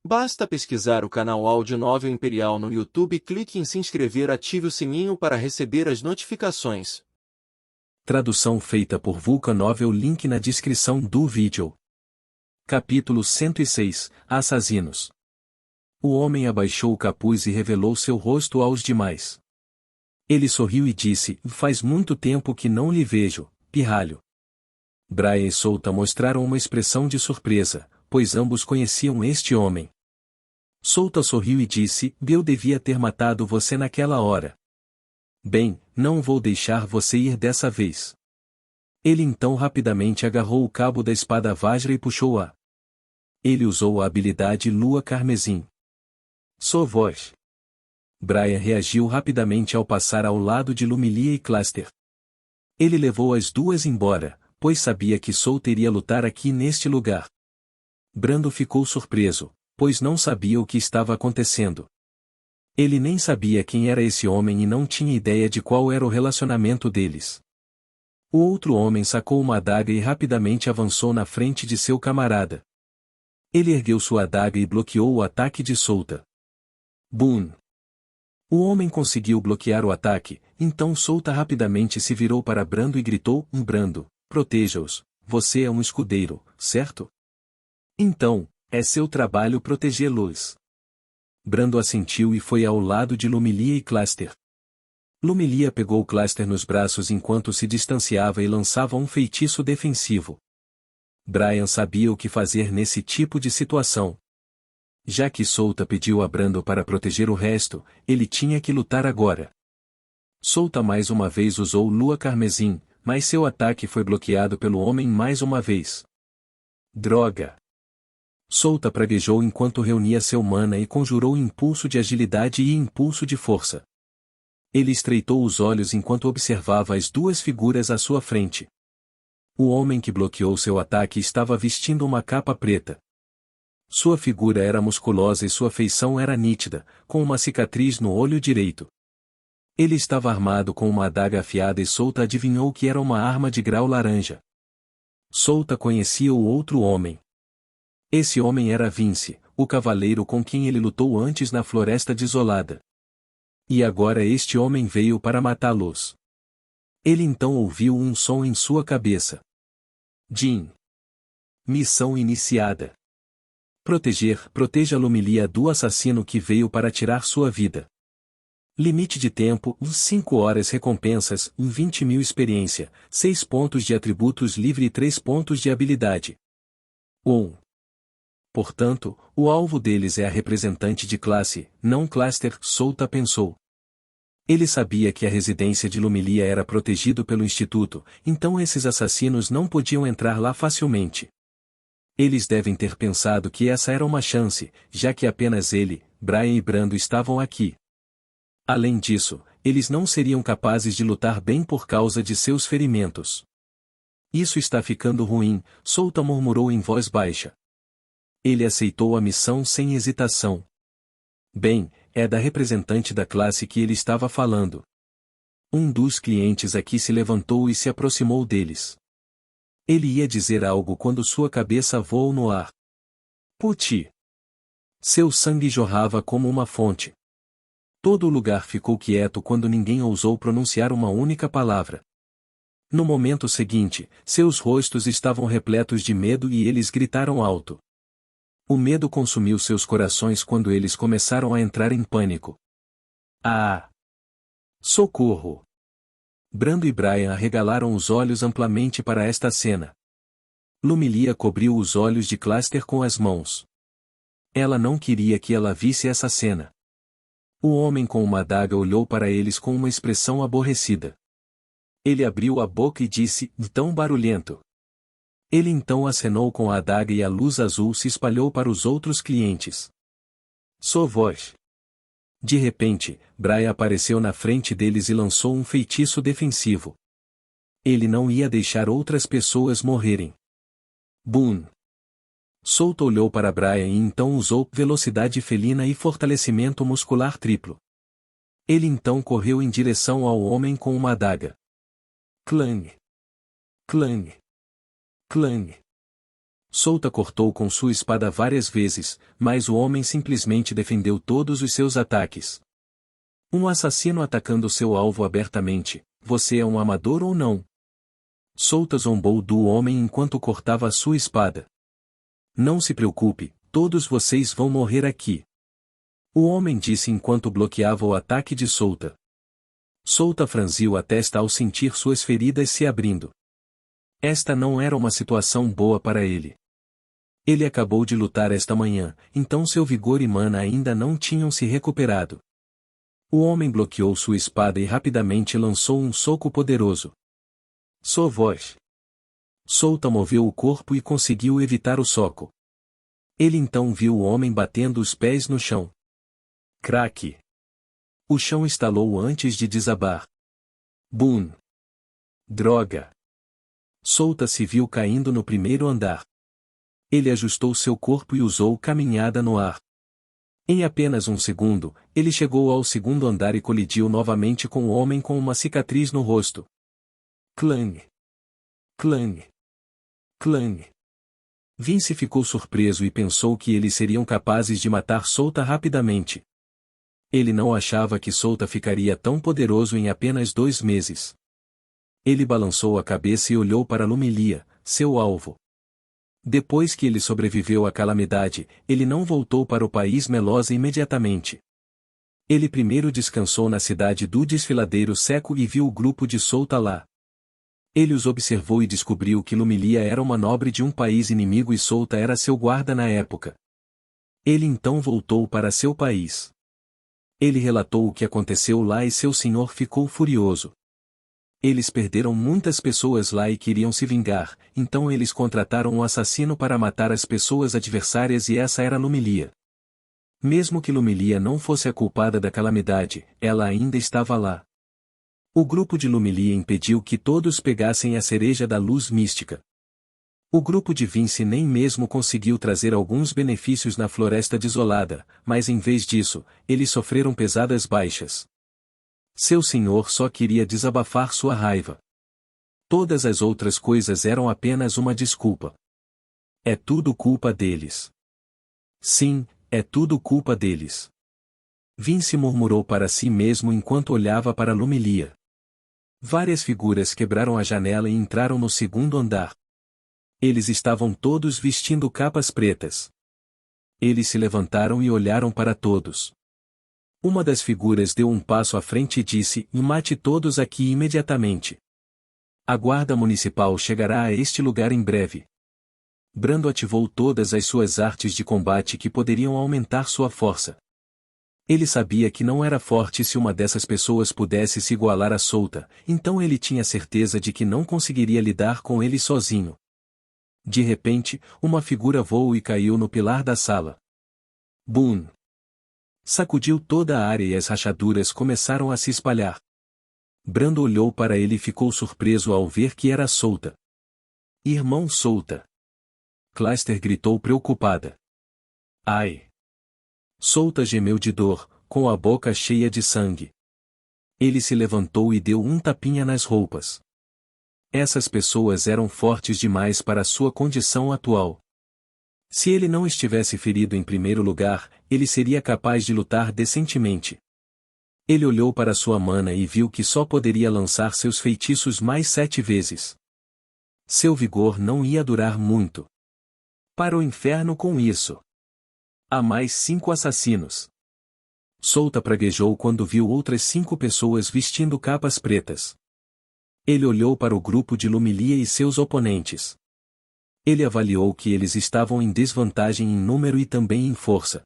Basta pesquisar o canal Áudio Novel Imperial no YouTube e clique em se inscrever, ative o sininho para receber as notificações. Tradução feita por Vulcan Novel, link na descrição do vídeo. Capítulo 106 – Assassinos. O homem abaixou o capuz e revelou seu rosto aos demais. Ele sorriu e disse: "Faz muito tempo que não lhe vejo, pirralho." Brian e Solta mostraram uma expressão de surpresa, pois ambos conheciam este homem. Solta sorriu e disse: "Eu devia ter matado você naquela hora. Bem, não vou deixar você ir dessa vez." Ele então rapidamente agarrou o cabo da espada Vajra e puxou-a. Ele usou a habilidade Lua Carmesim. Sua voz. Brian reagiu rapidamente ao passar ao lado de Lumilia e Cluster. Ele levou as duas embora, pois sabia que Solta iria lutar aqui neste lugar. Brando ficou surpreso, pois não sabia o que estava acontecendo. Ele nem sabia quem era esse homem e não tinha ideia de qual era o relacionamento deles. O outro homem sacou uma adaga e rapidamente avançou na frente de seu camarada. Ele ergueu sua adaga e bloqueou o ataque de Solta. Boom! O homem conseguiu bloquear o ataque, então Solta rapidamente se virou para Brando e gritou: Brando, proteja-os, você é um escudeiro, certo? Então, é seu trabalho protegê-los." Brando assentiu e foi ao lado de Lumilia e Cluster. Lumilia pegou Cluster nos braços enquanto se distanciava e lançava um feitiço defensivo. Brian sabia o que fazer nesse tipo de situação. Já que Solta pediu a Brando para proteger o resto, ele tinha que lutar agora. Solta mais uma vez usou Lua Carmesim, mas seu ataque foi bloqueado pelo homem mais uma vez. Droga! Solta praguejou enquanto reunia seu mana e conjurou impulso de agilidade e impulso de força. Ele estreitou os olhos enquanto observava as duas figuras à sua frente. O homem que bloqueou seu ataque estava vestindo uma capa preta. Sua figura era musculosa e sua feição era nítida, com uma cicatriz no olho direito. Ele estava armado com uma adaga afiada e Solta adivinhou que era uma arma de grau laranja. Solta conhecia o outro homem. Esse homem era Vince, o cavaleiro com quem ele lutou antes na Floresta Desolada. E agora este homem veio para matá-los. Ele então ouviu um som em sua cabeça. Jin. Missão iniciada. Proteja Lumilia do assassino que veio para tirar sua vida. Limite de tempo: 5 horas. Recompensas: 20.000 experiência, 6 pontos de atributos livre e 3 pontos de habilidade. 1. Portanto, o alvo deles é a representante de classe, não Cluster, Solta pensou. Ele sabia que a residência de Lumilia era protegido pelo Instituto, então esses assassinos não podiam entrar lá facilmente. Eles devem ter pensado que essa era uma chance, já que apenas ele, Brian e Brando estavam aqui. Além disso, eles não seriam capazes de lutar bem por causa de seus ferimentos. Isso está ficando ruim, Solta murmurou em voz baixa. Ele aceitou a missão sem hesitação. Bem, é da representante da classe que ele estava falando. Um dos clientes aqui se levantou e se aproximou deles. Ele ia dizer algo quando sua cabeça voou no ar. Puti! Seu sangue jorrava como uma fonte. Todo o lugar ficou quieto quando ninguém ousou pronunciar uma única palavra. No momento seguinte, seus rostos estavam repletos de medo e eles gritaram alto. O medo consumiu seus corações quando eles começaram a entrar em pânico. Ah! Socorro! Brando e Brian arregalaram os olhos amplamente para esta cena. Lumilia cobriu os olhos de Cluster com as mãos. Ela não queria que ela visse essa cena. O homem com uma adaga olhou para eles com uma expressão aborrecida. Ele abriu a boca e disse: "Tão barulhento." Ele então acenou com a adaga e a luz azul se espalhou para os outros clientes. Sua voz. De repente, Brian apareceu na frente deles e lançou um feitiço defensivo. Ele não ia deixar outras pessoas morrerem. Boom! Solta olhou para Brian e então usou velocidade felina e fortalecimento muscular triplo. Ele então correu em direção ao homem com uma adaga. Clang! Clang! Clang! Solta cortou com sua espada várias vezes, mas o homem simplesmente defendeu todos os seus ataques. Um assassino atacando seu alvo abertamente, você é um amador ou não? Solta zombou do homem enquanto cortava a sua espada. Não se preocupe, todos vocês vão morrer aqui. O homem disse enquanto bloqueava o ataque de Solta. Solta franziu a testa ao sentir suas feridas se abrindo. Esta não era uma situação boa para ele. Ele acabou de lutar esta manhã, então seu vigor e mana ainda não tinham se recuperado. O homem bloqueou sua espada e rapidamente lançou um soco poderoso. Sua voz. Solta moveu o corpo e conseguiu evitar o soco. Ele então viu o homem batendo os pés no chão. Craque. O chão estalou antes de desabar. Boom. Droga. Solta se viu caindo no primeiro andar. Ele ajustou seu corpo e usou caminhada no ar. Em apenas um segundo, ele chegou ao segundo andar e colidiu novamente com o homem com uma cicatriz no rosto. Clang. Clang. Clang. Vince ficou surpreso e pensou que eles seriam capazes de matar Solta rapidamente. Ele não achava que Solta ficaria tão poderoso em apenas 2 meses. Ele balançou a cabeça e olhou para Lumilia, seu alvo. Depois que ele sobreviveu à calamidade, ele não voltou para o país Melosa imediatamente. Ele primeiro descansou na cidade do desfiladeiro seco e viu o grupo de Solta lá. Ele os observou e descobriu que Lumilia era uma nobre de um país inimigo e Solta era seu guarda na época. Ele então voltou para seu país. Ele relatou o que aconteceu lá e seu senhor ficou furioso. Eles perderam muitas pessoas lá e queriam se vingar, então eles contrataram um assassino para matar as pessoas adversárias e essa era Lumilia. Mesmo que Lumilia não fosse a culpada da calamidade, ela ainda estava lá. O grupo de Lumilia impediu que todos pegassem a cereja da luz mística. O grupo de Vince nem mesmo conseguiu trazer alguns benefícios na floresta desolada, mas em vez disso, eles sofreram pesadas baixas. Seu senhor só queria desabafar sua raiva. Todas as outras coisas eram apenas uma desculpa. É tudo culpa deles. Sim, é tudo culpa deles. Vince murmurou para si mesmo enquanto olhava para Lumilia. Várias figuras quebraram a janela e entraram no segundo andar. Eles estavam todos vestindo capas pretas. Eles se levantaram e olharam para todos. Uma das figuras deu um passo à frente e disse: "Mate todos aqui imediatamente. A guarda municipal chegará a este lugar em breve." Brando ativou todas as suas artes de combate que poderiam aumentar sua força. Ele sabia que não era forte se uma dessas pessoas pudesse se igualar a Solta, então ele tinha certeza de que não conseguiria lidar com ele sozinho. De repente, uma figura voou e caiu no pilar da sala. Boom! Sacudiu toda a área e as rachaduras começaram a se espalhar. Brando olhou para ele e ficou surpreso ao ver que era Solta. "Irmão Solta!" Clayster gritou preocupada. "Ai!" Solta gemeu de dor, com a boca cheia de sangue. Ele se levantou e deu um tapinha nas roupas. Essas pessoas eram fortes demais para sua condição atual. Se ele não estivesse ferido em primeiro lugar, ele seria capaz de lutar decentemente. Ele olhou para sua mana e viu que só poderia lançar seus feitiços mais 7 vezes. Seu vigor não ia durar muito. Para o inferno com isso. Há mais 5 assassinos. Solta praguejou quando viu outras 5 pessoas vestindo capas pretas. Ele olhou para o grupo de Lumilia e seus oponentes. Ele avaliou que eles estavam em desvantagem em número e também em força.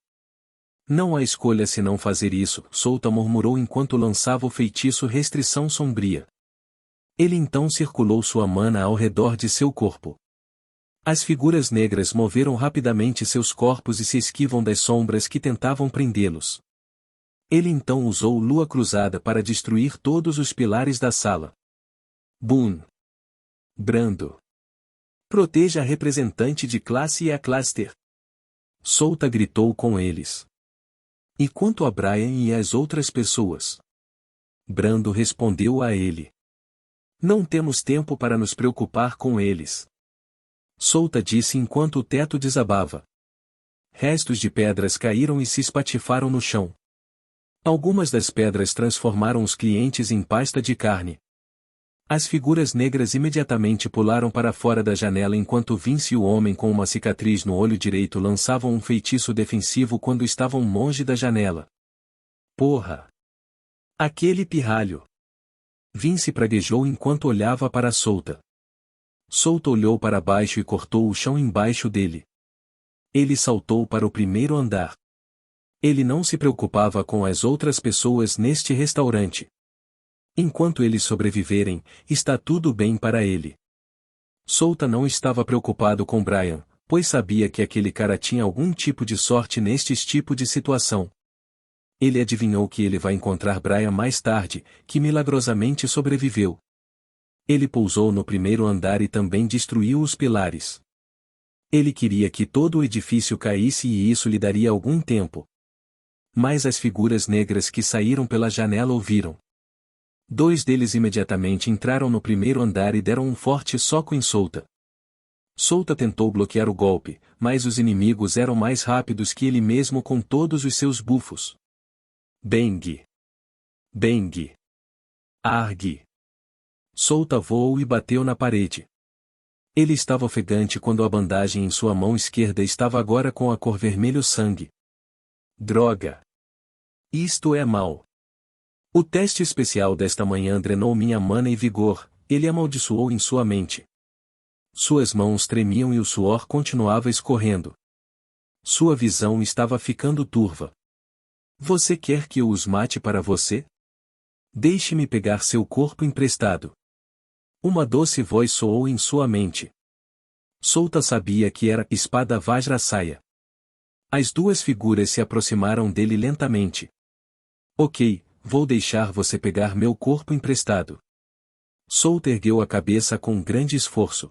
"Não há escolha senão fazer isso", Solta murmurou enquanto lançava o feitiço Restrição Sombria. Ele então circulou sua mana ao redor de seu corpo. As figuras negras moveram rapidamente seus corpos e se esquivam das sombras que tentavam prendê-los. Ele então usou Lua Cruzada para destruir todos os pilares da sala. Boom! Brando. Proteja a representante de classe e a Clayster. Solta gritou com eles. E quanto a Brian e as outras pessoas? Brando respondeu a ele. Não temos tempo para nos preocupar com eles. Solta disse enquanto o teto desabava. Restos de pedras caíram e se espatifaram no chão. Algumas das pedras transformaram os clientes em pasta de carne. As figuras negras imediatamente pularam para fora da janela enquanto Vince e o homem com uma cicatriz no olho direito lançavam um feitiço defensivo quando estavam longe da janela. Porra! Aquele pirralho! Vince praguejou enquanto olhava para Solta. Solta olhou para baixo e cortou o chão embaixo dele. Ele saltou para o primeiro andar. Ele não se preocupava com as outras pessoas neste restaurante. Enquanto eles sobreviverem, está tudo bem para ele. Solta não estava preocupado com Brian, pois sabia que aquele cara tinha algum tipo de sorte neste tipo de situação. Ele adivinhou que ele vai encontrar Brian mais tarde, que milagrosamente sobreviveu. Ele pousou no primeiro andar e também destruiu os pilares. Ele queria que todo o edifício caísse e isso lhe daria algum tempo. Mas as figuras negras que saíram pela janela ouviram. 2 deles imediatamente entraram no primeiro andar e deram um forte soco em Solta. Solta tentou bloquear o golpe, mas os inimigos eram mais rápidos que ele mesmo com todos os seus bufos. Bang! Bang! Arg! Solta voou e bateu na parede. Ele estava ofegante quando a bandagem em sua mão esquerda estava agora com a cor vermelho sangue. Droga! Isto é mal. O teste especial desta manhã drenou minha mana e vigor, ele amaldiçoou em sua mente. Suas mãos tremiam e o suor continuava escorrendo. Sua visão estava ficando turva. Você quer que eu os mate para você? Deixe-me pegar seu corpo emprestado. Uma doce voz soou em sua mente. Solta sabia que era espada Vajrasaya. As 2 figuras se aproximaram dele lentamente. Ok, vou deixar você pegar meu corpo emprestado. Solta ergueu a cabeça com grande esforço.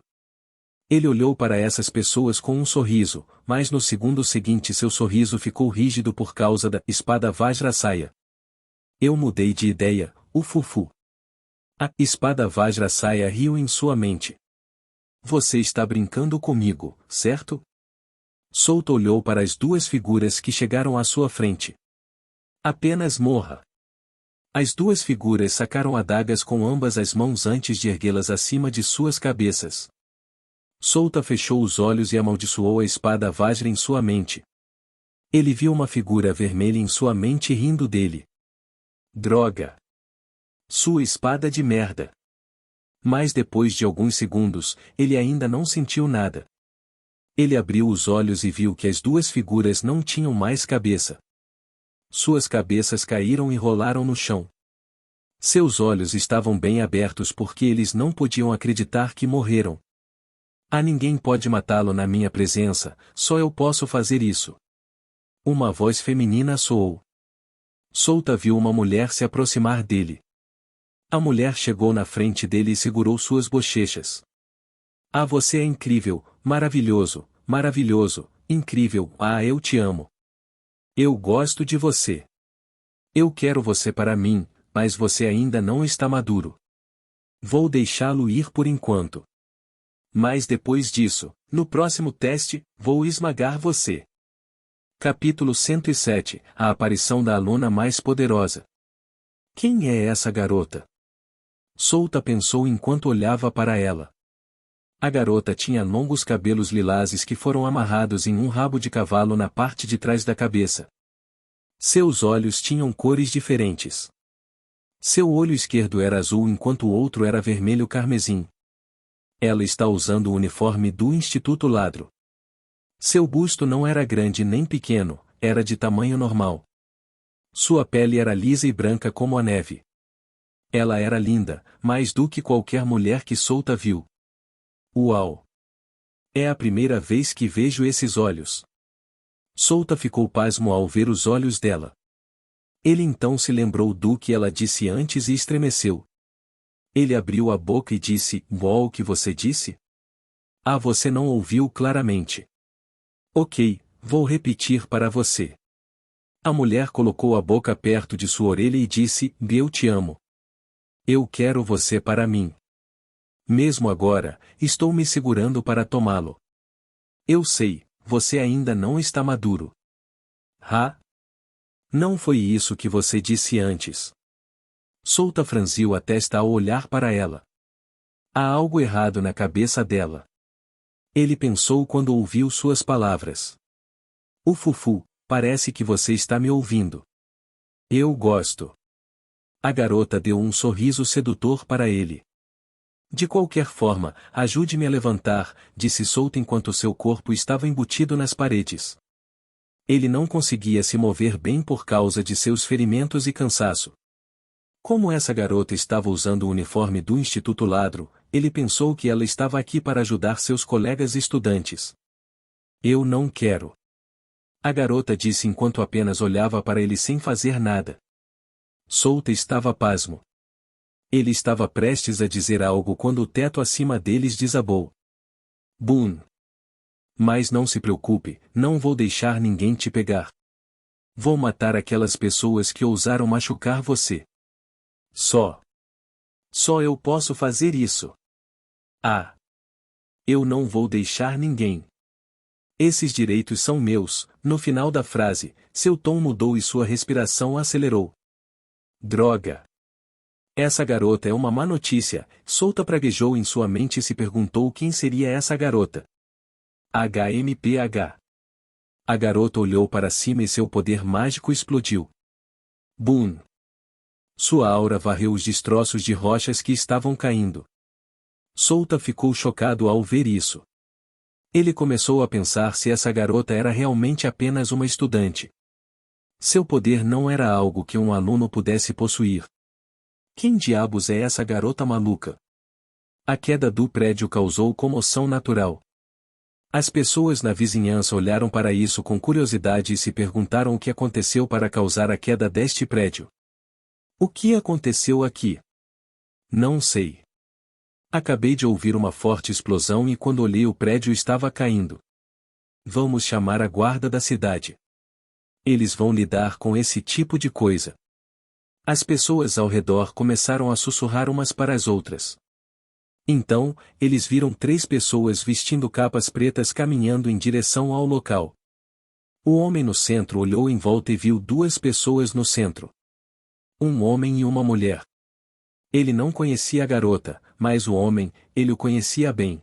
Ele olhou para essas pessoas com um sorriso, mas no segundo seguinte seu sorriso ficou rígido por causa da espada Vajrasaya. Eu mudei de ideia, ufufu. A espada Vajrasaya riu em sua mente. Você está brincando comigo, certo? Solta olhou para as 2 figuras que chegaram à sua frente. Apenas morra. As 2 figuras sacaram adagas com ambas as mãos antes de erguê-las acima de suas cabeças. Solta fechou os olhos e amaldiçoou a espada Vajra em sua mente. Ele viu uma figura vermelha em sua mente rindo dele. Droga! Sua espada de merda! Mas depois de alguns segundos, ele ainda não sentiu nada. Ele abriu os olhos e viu que as 2 figuras não tinham mais cabeça. Suas cabeças caíram e rolaram no chão. Seus olhos estavam bem abertos porque eles não podiam acreditar que morreram. Ninguém pode matá-lo na minha presença, só eu posso fazer isso. Uma voz feminina soou. Solta viu uma mulher se aproximar dele. A mulher chegou na frente dele e segurou suas bochechas. Você é incrível, maravilhoso, maravilhoso, incrível, eu te amo. Eu gosto de você. Eu quero você para mim, mas você ainda não está maduro. Vou deixá-lo ir por enquanto. Mas depois disso, no próximo teste, vou esmagar você. Capítulo 107 – A aparição da aluna mais poderosa. Quem é essa garota? Solta pensou enquanto olhava para ela. A garota tinha longos cabelos lilazes que foram amarrados em um rabo de cavalo na parte de trás da cabeça. Seus olhos tinham cores diferentes. Seu olho esquerdo era azul enquanto o outro era vermelho carmesim. Ela está usando o uniforme do Instituto Ladro. Seu busto não era grande nem pequeno, era de tamanho normal. Sua pele era lisa e branca como a neve. Ela era linda, mais do que qualquer mulher que Solta viu. Uau! É a primeira vez que vejo esses olhos. Solta ficou pasmo ao ver os olhos dela. Ele então se lembrou do que ela disse antes e estremeceu. Ele abriu a boca e disse: "Uau, o que você disse?" Você não ouviu claramente. Ok, vou repetir para você. A mulher colocou a boca perto de sua orelha e disse: "Eu te amo. Eu quero você para mim." Mesmo agora, estou me segurando para tomá-lo. Eu sei, você ainda não está maduro. Ah? Não foi isso que você disse antes. Solta franziu a testa ao olhar para ela. Há algo errado na cabeça dela. Ele pensou quando ouviu suas palavras. O Fufu, parece que você está me ouvindo. Eu gosto. A garota deu um sorriso sedutor para ele. De qualquer forma, ajude-me a levantar, disse Solta enquanto seu corpo estava embutido nas paredes. Ele não conseguia se mover bem por causa de seus ferimentos e cansaço. Como essa garota estava usando o uniforme do Instituto Ladro, ele pensou que ela estava aqui para ajudar seus colegas estudantes. Eu não quero. A garota disse enquanto apenas olhava para ele sem fazer nada. Solta estava pasmo. Ele estava prestes a dizer algo quando o teto acima deles desabou. Boom! Mas não se preocupe, não vou deixar ninguém te pegar. Vou matar aquelas pessoas que ousaram machucar você. Só eu posso fazer isso. Ah! Eu não vou deixar ninguém. Esses direitos são meus. No final da frase, seu tom mudou e sua respiração acelerou. Droga! Essa garota é uma má notícia. Solta praguejou em sua mente e se perguntou quem seria essa garota. HMPH. A garota olhou para cima e seu poder mágico explodiu. Boom! Sua aura varreu os destroços de rochas que estavam caindo. Solta ficou chocado ao ver isso. Ele começou a pensar se essa garota era realmente apenas uma estudante. Seu poder não era algo que um aluno pudesse possuir. Quem diabos é essa garota maluca? A queda do prédio causou comoção natural. As pessoas na vizinhança olharam para isso com curiosidade e se perguntaram o que aconteceu para causar a queda deste prédio. O que aconteceu aqui? Não sei. Acabei de ouvir uma forte explosão e quando olhei o prédio estava caindo. Vamos chamar a guarda da cidade. Eles vão lidar com esse tipo de coisa. As pessoas ao redor começaram a sussurrar umas para as outras. Então, eles viram 3 pessoas vestindo capas pretas caminhando em direção ao local. O homem no centro olhou em volta e viu 2 pessoas no centro. Um homem e uma mulher. Ele não conhecia a garota, mas o homem, ele o conhecia bem.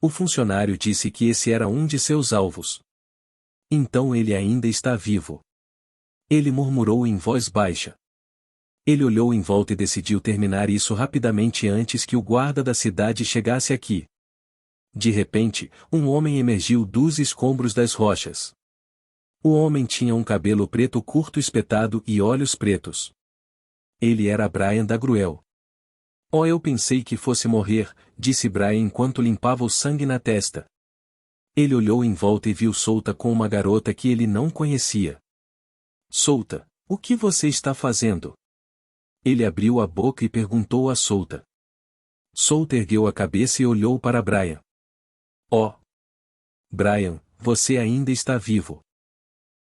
O funcionário disse que esse era um de seus alvos. Então ele ainda está vivo. Ele murmurou em voz baixa. Ele olhou em volta e decidiu terminar isso rapidamente antes que o guarda da cidade chegasse aqui. De repente, um homem emergiu dos escombros das rochas. O homem tinha um cabelo preto curto espetado e olhos pretos. Ele era Brian da Gruel. Oh, eu pensei que fosse morrer, disse Brian enquanto limpava o sangue na testa. Ele olhou em volta e viu Solta com uma garota que ele não conhecia. Solta, o que você está fazendo? Ele abriu a boca e perguntou a Solta. Solta ergueu a cabeça e olhou para Brian. Oh! Brian, você ainda está vivo.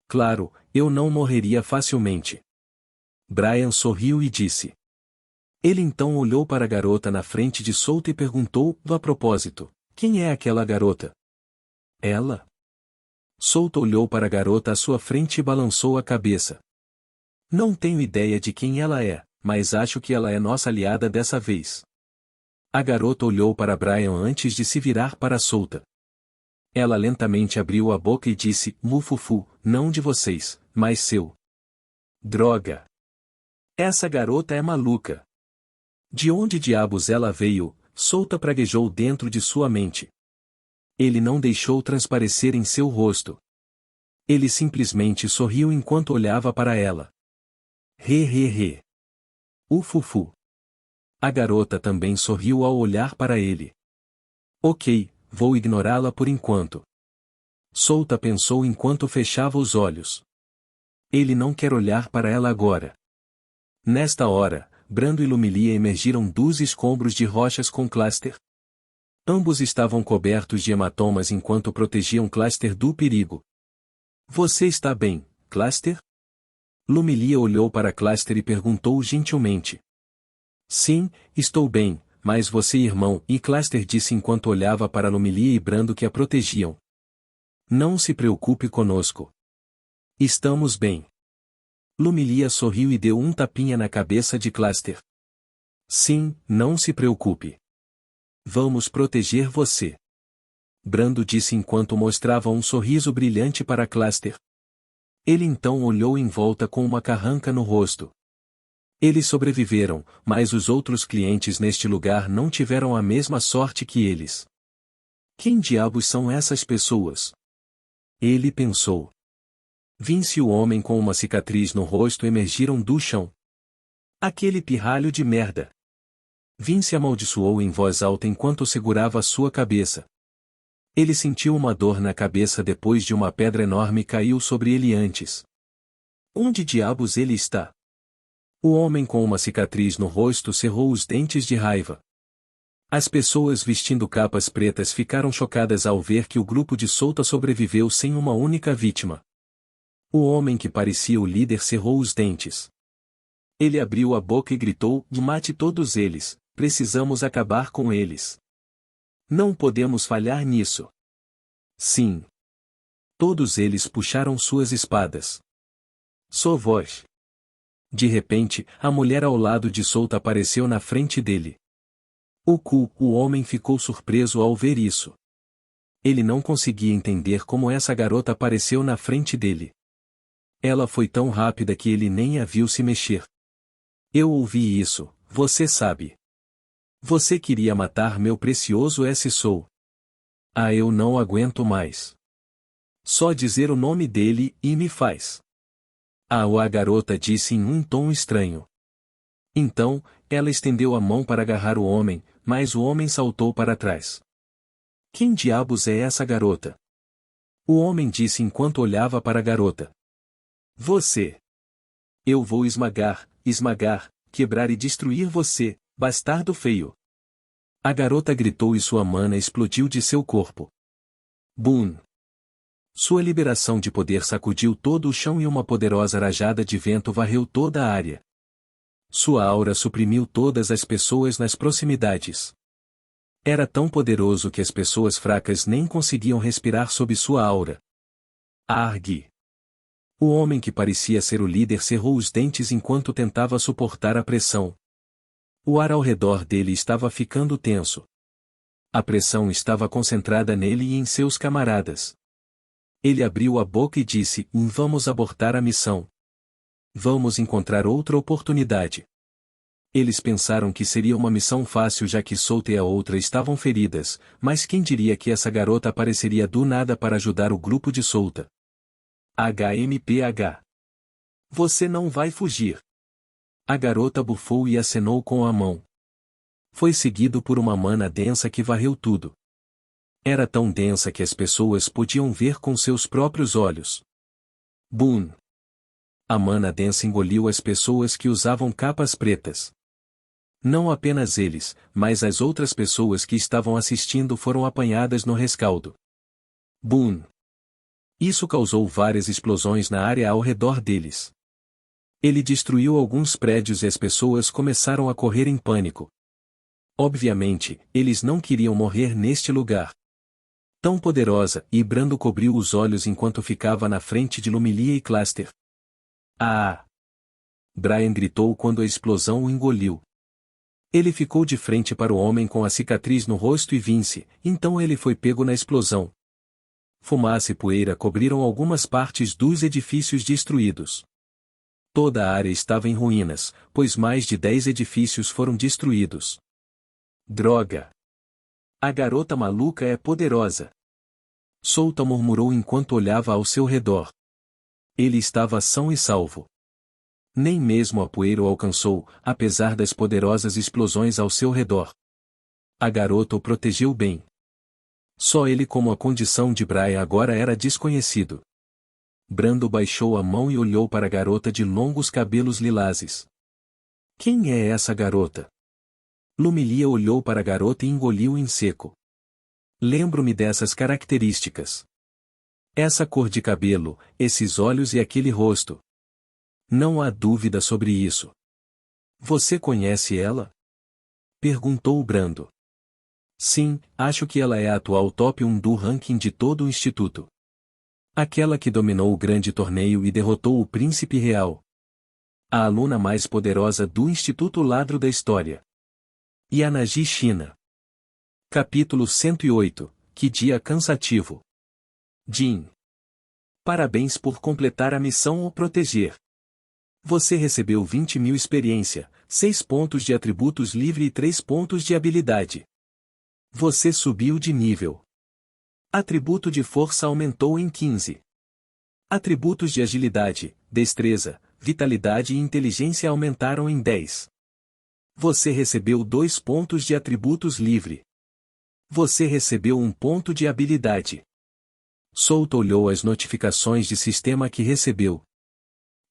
Claro, eu não morreria facilmente. Brian sorriu e disse. Ele então olhou para a garota na frente de Solta e perguntou, a propósito, quem é aquela garota? Ela? Solta olhou para a garota à sua frente e balançou a cabeça. Não tenho ideia de quem ela é, mas acho que ela é nossa aliada dessa vez. A garota olhou para Brian antes de se virar para Solta. Ela lentamente abriu a boca e disse, Mufufu, não de vocês, mas seu. Droga! Essa garota é maluca. De onde diabos ela veio? Solta praguejou dentro de sua mente. Ele não deixou transparecer em seu rosto. Ele simplesmente sorriu enquanto olhava para ela. He. Fufu. A garota também sorriu ao olhar para ele. Ok, vou ignorá-la por enquanto. Solta pensou enquanto fechava os olhos. Ele não quer olhar para ela agora. Nesta hora, Brando e Lumilia emergiram dos escombros de rochas com Cluster. Ambos estavam cobertos de hematomas enquanto protegiam Cluster do perigo. Você está bem, Cluster? Lumilia olhou para Cluster e perguntou gentilmente. Sim, estou bem, mas você irmão, e Cluster disse enquanto olhava para Lumilia e Brando que a protegiam. Não se preocupe conosco. Estamos bem. Lumilia sorriu e deu um tapinha na cabeça de Cluster. Sim, não se preocupe. Vamos proteger você. Brando disse enquanto mostrava um sorriso brilhante para Cluster. Ele então olhou em volta com uma carranca no rosto. Eles sobreviveram, mas os outros clientes neste lugar não tiveram a mesma sorte que eles. Quem diabos são essas pessoas? Ele pensou. Vince e o homem com uma cicatriz no rosto emergiram do chão. Aquele pirralho de merda. Vince amaldiçoou em voz alta enquanto segurava sua cabeça. Ele sentiu uma dor na cabeça depois de uma pedra enorme caiu sobre ele antes. Onde diabos ele está? O homem com uma cicatriz no rosto cerrou os dentes de raiva. As pessoas vestindo capas pretas ficaram chocadas ao ver que o grupo de Solta sobreviveu sem uma única vítima. O homem que parecia o líder cerrou os dentes. Ele abriu a boca e gritou: mate todos eles, precisamos acabar com eles. Não podemos falhar nisso. Sim. Todos eles puxaram suas espadas. Só voz. De repente, a mulher ao lado de Solta apareceu na frente dele. O homem ficou surpreso ao ver isso. Ele não conseguia entender como essa garota apareceu na frente dele. Ela foi tão rápida que ele nem a viu se mexer. Eu ouvi isso, você sabe. Você queria matar meu precioso S-Soul. Ah, eu não aguento mais. Só dizer o nome dele e me faz. Ah, a garota disse em um tom estranho. Então, ela estendeu a mão para agarrar o homem, mas o homem saltou para trás. Quem diabos é essa garota? O homem disse enquanto olhava para a garota. Você. Eu vou esmagar, quebrar e destruir você, bastardo feio. A garota gritou e sua mana explodiu de seu corpo. Boom! Sua liberação de poder sacudiu todo o chão e uma poderosa rajada de vento varreu toda a área. Sua aura suprimiu todas as pessoas nas proximidades. Era tão poderoso que as pessoas fracas nem conseguiam respirar sob sua aura. Argue! O homem que parecia ser o líder cerrou os dentes enquanto tentava suportar a pressão. O ar ao redor dele estava ficando tenso. A pressão estava concentrada nele e em seus camaradas. Ele abriu a boca e disse: vamos abortar a missão. Vamos encontrar outra oportunidade. Eles pensaram que seria uma missão fácil já que Solta e a outra estavam feridas, mas quem diria que essa garota apareceria do nada para ajudar o grupo de Solta? HMPH. Você não vai fugir. A garota bufou e acenou com a mão. Foi seguido por uma mana densa que varreu tudo. Era tão densa que as pessoas podiam ver com seus próprios olhos. Boom! A mana densa engoliu as pessoas que usavam capas pretas. Não apenas eles, mas as outras pessoas que estavam assistindo foram apanhadas no rescaldo. Boom! Isso causou várias explosões na área ao redor deles. Ele destruiu alguns prédios e as pessoas começaram a correr em pânico. Obviamente, eles não queriam morrer neste lugar. Tão poderosa, e Brando cobriu os olhos enquanto ficava na frente de Lumilia e Cluster. Ah! Brian gritou quando a explosão o engoliu. Ele ficou de frente para o homem com a cicatriz no rosto e Vince, então ele foi pego na explosão. Fumaça e poeira cobriram algumas partes dos edifícios destruídos. Toda a área estava em ruínas, pois mais de 10 edifícios foram destruídos. Droga! A garota maluca é poderosa. Solta murmurou enquanto olhava ao seu redor. Ele estava são e salvo. Nem mesmo a poeira o alcançou, apesar das poderosas explosões ao seu redor. A garota o protegeu bem. Só ele como a condição de Brian agora era desconhecido. Brando baixou a mão e olhou para a garota de longos cabelos lilazes. Quem é essa garota? Lumilia olhou para a garota e engoliu em seco. Lembro-me dessas características. Essa cor de cabelo, esses olhos e aquele rosto. Não há dúvida sobre isso. Você conhece ela? Perguntou Brando. Sim, acho que ela é a atual top 1 do ranking de todo o instituto. Aquela que dominou o grande torneio e derrotou o príncipe real. A aluna mais poderosa do Instituto Ladro da História. Yanagi China. Capítulo 108. Que dia cansativo. Jin. Parabéns por completar a missão ou proteger. Você recebeu 20.000 experiência, 6 pontos de atributos livre e 3 pontos de habilidade. Você subiu de nível. Atributo de força aumentou em 15. Atributos de agilidade, destreza, vitalidade e inteligência aumentaram em 10. Você recebeu 2 pontos de atributos livre. Você recebeu 1 ponto de habilidade. Souta olhou as notificações de sistema que recebeu.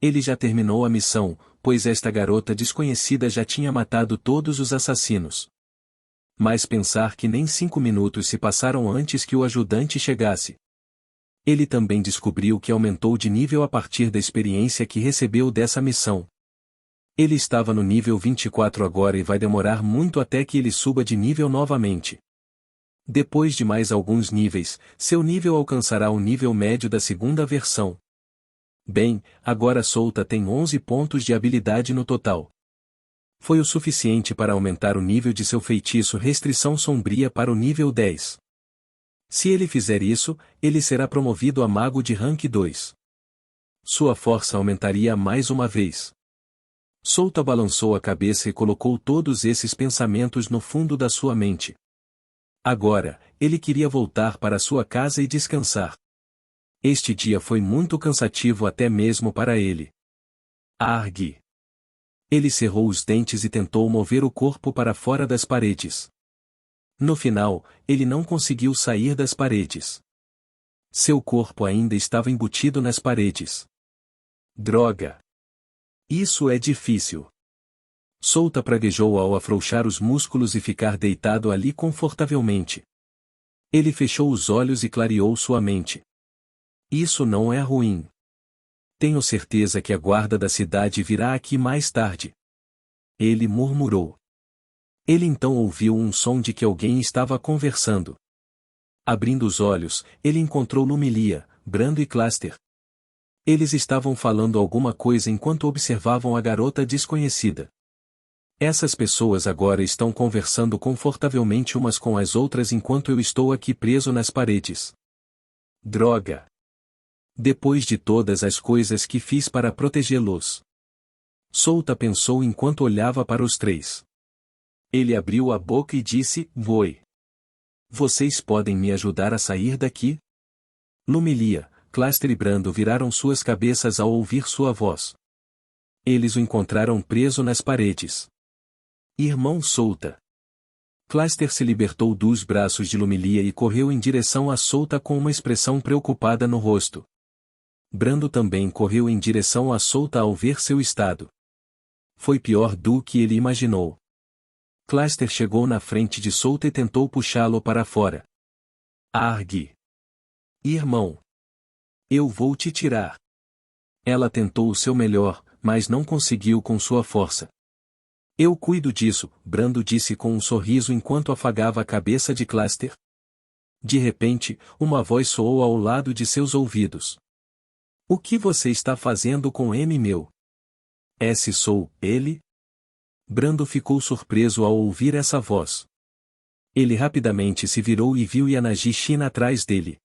Ele já terminou a missão, pois esta garota desconhecida já tinha matado todos os assassinos. Mas pensar que nem 5 minutos se passaram antes que o ajudante chegasse. Ele também descobriu que aumentou de nível a partir da experiência que recebeu dessa missão. Ele estava no nível 24 agora e vai demorar muito até que ele suba de nível novamente. Depois de mais alguns níveis, seu nível alcançará o nível médio da segunda versão. Bem, agora Souta tem 11 pontos de habilidade no total. Foi o suficiente para aumentar o nível de seu feitiço Restrição Sombria para o nível 10. Se ele fizer isso, ele será promovido a Mago de Rank 2. Sua força aumentaria mais uma vez. Souta balançou a cabeça e colocou todos esses pensamentos no fundo da sua mente. Agora, ele queria voltar para sua casa e descansar. Este dia foi muito cansativo até mesmo para ele. Argue. Ele cerrou os dentes e tentou mover o corpo para fora das paredes. No final, ele não conseguiu sair das paredes. Seu corpo ainda estava embutido nas paredes. Droga! Isso é difícil. Souta praguejou ao afrouxar os músculos e ficar deitado ali confortavelmente. Ele fechou os olhos e clareou sua mente. Isso não é ruim. Tenho certeza que a guarda da cidade virá aqui mais tarde. Ele murmurou. Ele então ouviu um som de que alguém estava conversando. Abrindo os olhos, ele encontrou Lumilia, Brando e Cluster. Eles estavam falando alguma coisa enquanto observavam a garota desconhecida. Essas pessoas agora estão conversando confortavelmente umas com as outras enquanto eu estou aqui preso nas paredes. Droga! Depois de todas as coisas que fiz para protegê-los. Souta pensou enquanto olhava para os três. Ele abriu a boca e disse, Voi. Vocês podem me ajudar a sair daqui? Lumilia, Cluster e Brando viraram suas cabeças ao ouvir sua voz. Eles o encontraram preso nas paredes. Irmão Souta. Cluster se libertou dos braços de Lumilia e correu em direção a Souta com uma expressão preocupada no rosto. Brando também correu em direção a Souta ao ver seu estado. Foi pior do que ele imaginou. Cluster chegou na frente de Souta e tentou puxá-lo para fora. Argue. Irmão. Eu vou te tirar. Ela tentou o seu melhor, mas não conseguiu com sua força. Eu cuido disso, Brando disse com um sorriso enquanto afagava a cabeça de Cluster. De repente, uma voz soou ao lado de seus ouvidos. O que você está fazendo com M meu? Esse sou, ele? Brando ficou surpreso ao ouvir essa voz. Ele rapidamente se virou e viu Yanagi China atrás dele.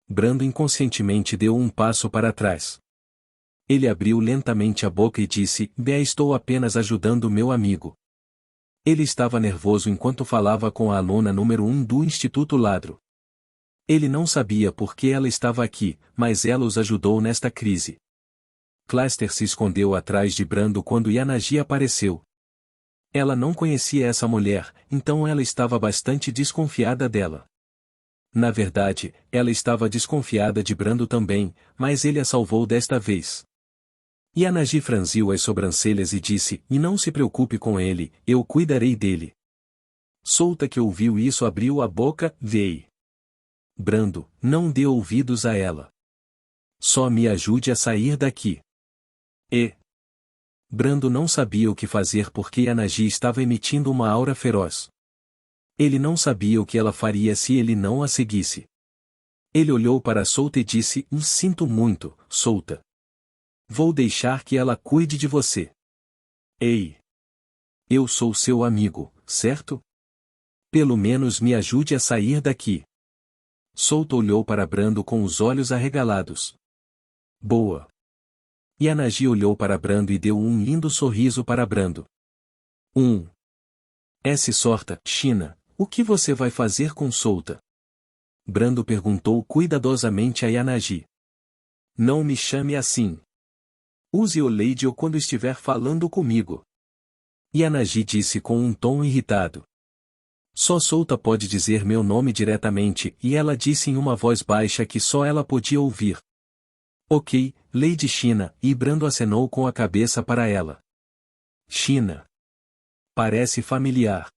Brando inconscientemente deu um passo para trás. Ele abriu lentamente a boca e disse, estou apenas ajudando meu amigo. Ele estava nervoso enquanto falava com a aluna número 1 do Instituto Ladro. Ele não sabia por que ela estava aqui, mas ela os ajudou nesta crise. Cluster se escondeu atrás de Brando quando Yanagi apareceu. Ela não conhecia essa mulher, então ela estava bastante desconfiada dela. Na verdade, ela estava desconfiada de Brando também, mas ele a salvou desta vez. Yanagi franziu as sobrancelhas e disse, e não se preocupe com ele, eu cuidarei dele. Souta que ouviu isso abriu a boca, veio. Brando, não dê ouvidos a ela. Só me ajude a sair daqui. Brando não sabia o que fazer porque Yanagi estava emitindo uma aura feroz. Ele não sabia o que ela faria se ele não a seguisse. Ele olhou para Souta e disse: Sinto muito, Souta. Vou deixar que ela cuide de você. Ei! Eu sou seu amigo, certo? Pelo menos me ajude a sair daqui. Souta olhou para Brando com os olhos arregalados. Boa! Yanagi olhou para Brando e deu um lindo sorriso para Brando. S. Sorta, China, o que você vai fazer com Souta? Brando perguntou cuidadosamente a Yanagi. Não me chame assim. Use o Lady quando estiver falando comigo. Yanagi disse com um tom irritado. Só Souta pode dizer meu nome diretamente, e ela disse em uma voz baixa que só ela podia ouvir. Ok, Lady China, e Brando acenou com a cabeça para ela. China. Parece familiar.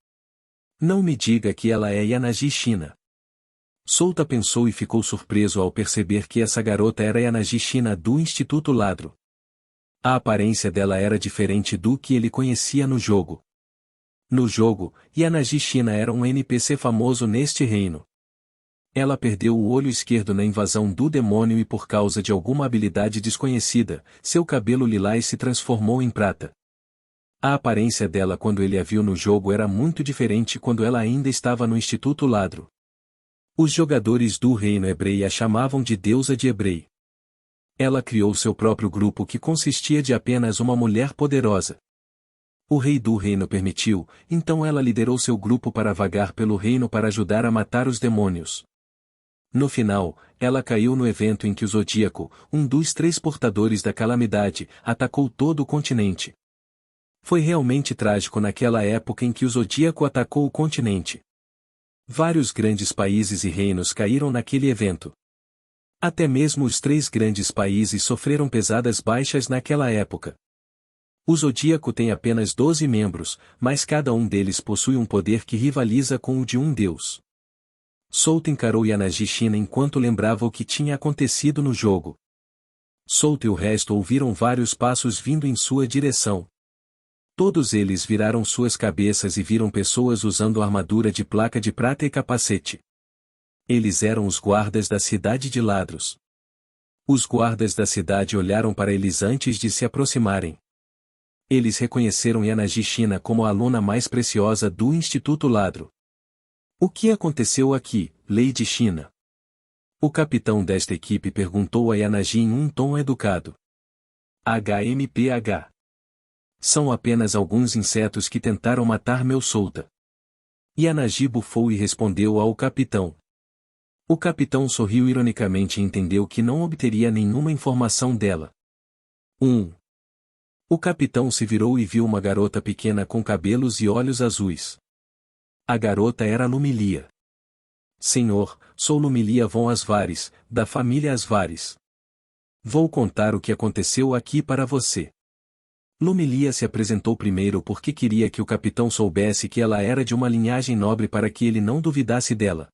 Não me diga que ela é Yanagi China. Souta pensou e ficou surpreso ao perceber que essa garota era Yanagi China do Instituto Ladro. A aparência dela era diferente do que ele conhecia no jogo. No jogo, Yanagi China era um NPC famoso neste reino. Ela perdeu o olho esquerdo na invasão do demônio e por causa de alguma habilidade desconhecida, seu cabelo lilás se transformou em prata. A aparência dela quando ele a viu no jogo era muito diferente quando ela ainda estava no Instituto Ladro. Os jogadores do reino Ebrei a chamavam de deusa de Ebrei. Ela criou seu próprio grupo que consistia de apenas uma mulher poderosa. O rei do reino permitiu, então ela liderou seu grupo para vagar pelo reino para ajudar a matar os demônios. No final, ela caiu no evento em que o Zodíaco, um dos 3 portadores da calamidade, atacou todo o continente. Foi realmente trágico naquela época em que o Zodíaco atacou o continente. Vários grandes países e reinos caíram naquele evento. Até mesmo os 3 grandes países sofreram pesadas baixas naquela época. O Zodíaco tem apenas 12 membros, mas cada um deles possui um poder que rivaliza com o de um deus. Souta encarou Yanagi China enquanto lembrava o que tinha acontecido no jogo. Souta e o resto ouviram vários passos vindo em sua direção. Todos eles viraram suas cabeças e viram pessoas usando armadura de placa de prata e capacete. Eles eram os guardas da cidade de Ladros. Os guardas da cidade olharam para eles antes de se aproximarem. Eles reconheceram Yanagi China como a aluna mais preciosa do Instituto Ladro. O que aconteceu aqui, Lady China? O capitão desta equipe perguntou a Yanagi em um tom educado. HMPH. São apenas alguns insetos que tentaram matar meu Souta. Yanagi bufou e respondeu ao capitão. O capitão sorriu ironicamente e entendeu que não obteria nenhuma informação dela. O capitão se virou e viu uma garota pequena com cabelos e olhos azuis. A garota era Lumilia. Senhor, sou Lumilia von Asvares, da família Asvares. Vou contar o que aconteceu aqui para você. Lumilia se apresentou primeiro porque queria que o capitão soubesse que ela era de uma linhagem nobre para que ele não duvidasse dela.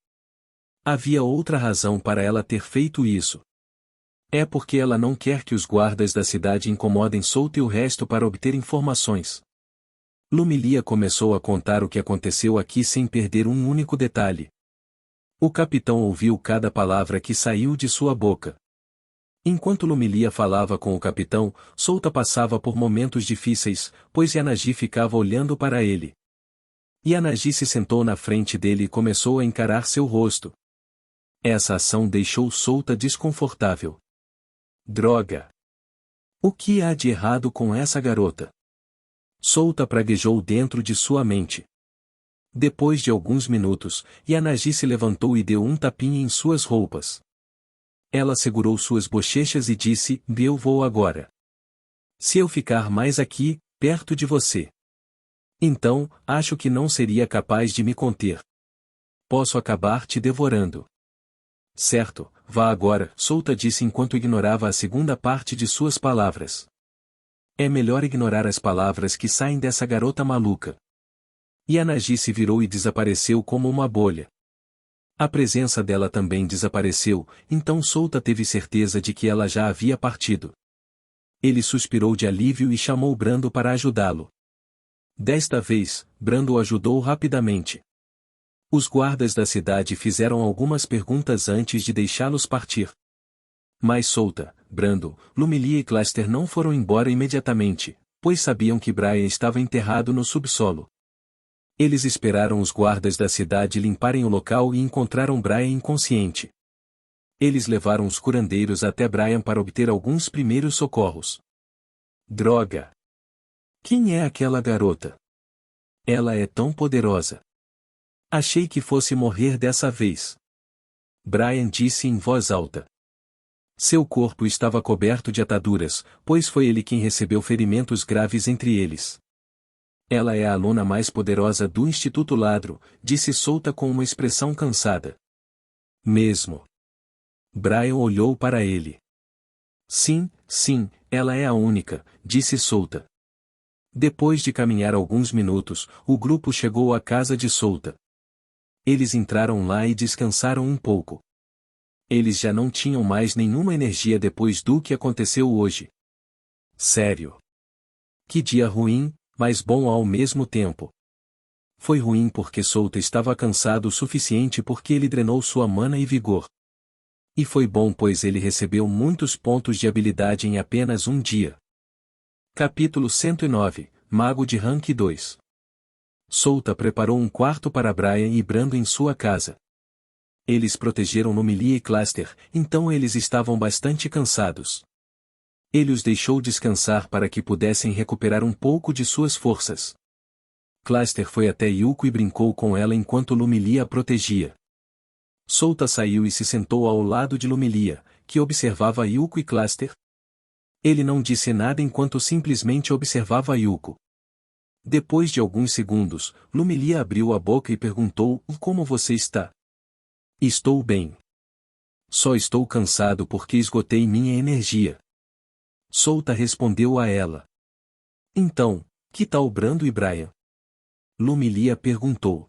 Havia outra razão para ela ter feito isso. É porque ela não quer que os guardas da cidade incomodem Souta e o resto para obter informações. Lumilia começou a contar o que aconteceu aqui sem perder um único detalhe. O capitão ouviu cada palavra que saiu de sua boca. Enquanto Lumilia falava com o capitão, Souta passava por momentos difíceis, pois Yanagi ficava olhando para ele. Yanagi se sentou na frente dele e começou a encarar seu rosto. Essa ação deixou Souta desconfortável. Droga! O que há de errado com essa garota? Souta praguejou dentro de sua mente. Depois de alguns minutos, Yanagi se levantou e deu um tapinha em suas roupas. Ela segurou suas bochechas e disse: Eu vou agora. Se eu ficar mais aqui, perto de você. Então, acho que não seria capaz de me conter. Posso acabar te devorando. Certo, vá agora, Souta disse enquanto ignorava a segunda parte de suas palavras. É melhor ignorar as palavras que saem dessa garota maluca. Yanagi se virou e desapareceu como uma bolha. A presença dela também desapareceu, então Souta teve certeza de que ela já havia partido. Ele suspirou de alívio e chamou Brando para ajudá-lo. Desta vez, Brando o ajudou rapidamente. Os guardas da cidade fizeram algumas perguntas antes de deixá-los partir. Mas Solta, Brando, Lumilia e Cluster não foram embora imediatamente, pois sabiam que Brian estava enterrado no subsolo. Eles esperaram os guardas da cidade limparem o local e encontraram Brian inconsciente. Eles levaram os curandeiros até Brian para obter alguns primeiros socorros. Droga! Quem é aquela garota? Ela é tão poderosa. Achei que fosse morrer dessa vez. Brian disse em voz alta. Seu corpo estava coberto de ataduras, pois foi ele quem recebeu ferimentos graves entre eles. Ela é a aluna mais poderosa do Instituto Ladro, disse Solta com uma expressão cansada. Mesmo. Brian olhou para ele. Sim, ela é a única, disse Solta. Depois de caminhar alguns minutos, o grupo chegou à casa de Solta. Eles entraram lá e descansaram um pouco. Eles já não tinham mais nenhuma energia depois do que aconteceu hoje. Sério. Que dia ruim, mas bom ao mesmo tempo. Foi ruim porque Solta estava cansado o suficiente porque ele drenou sua mana e vigor. E foi bom pois ele recebeu muitos pontos de habilidade em apenas um dia. Capítulo 109, Mago de Rank 2. Solta preparou um quarto para Brian e Brando em sua casa. Eles protegeram Lumilia e Cluster, então eles estavam bastante cansados. Ele os deixou descansar para que pudessem recuperar um pouco de suas forças. Cluster foi até Yuko e brincou com ela enquanto Lumilia a protegia. Solta saiu e se sentou ao lado de Lumilia, que observava Yuko e Cluster. Ele não disse nada enquanto simplesmente observava Yuko. Depois de alguns segundos, Lumilia abriu a boca e perguntou: Como você está? Estou bem. Só estou cansado porque esgotei minha energia. Solta respondeu a ela. Então, que tal Brando e Brian? Lumilia perguntou.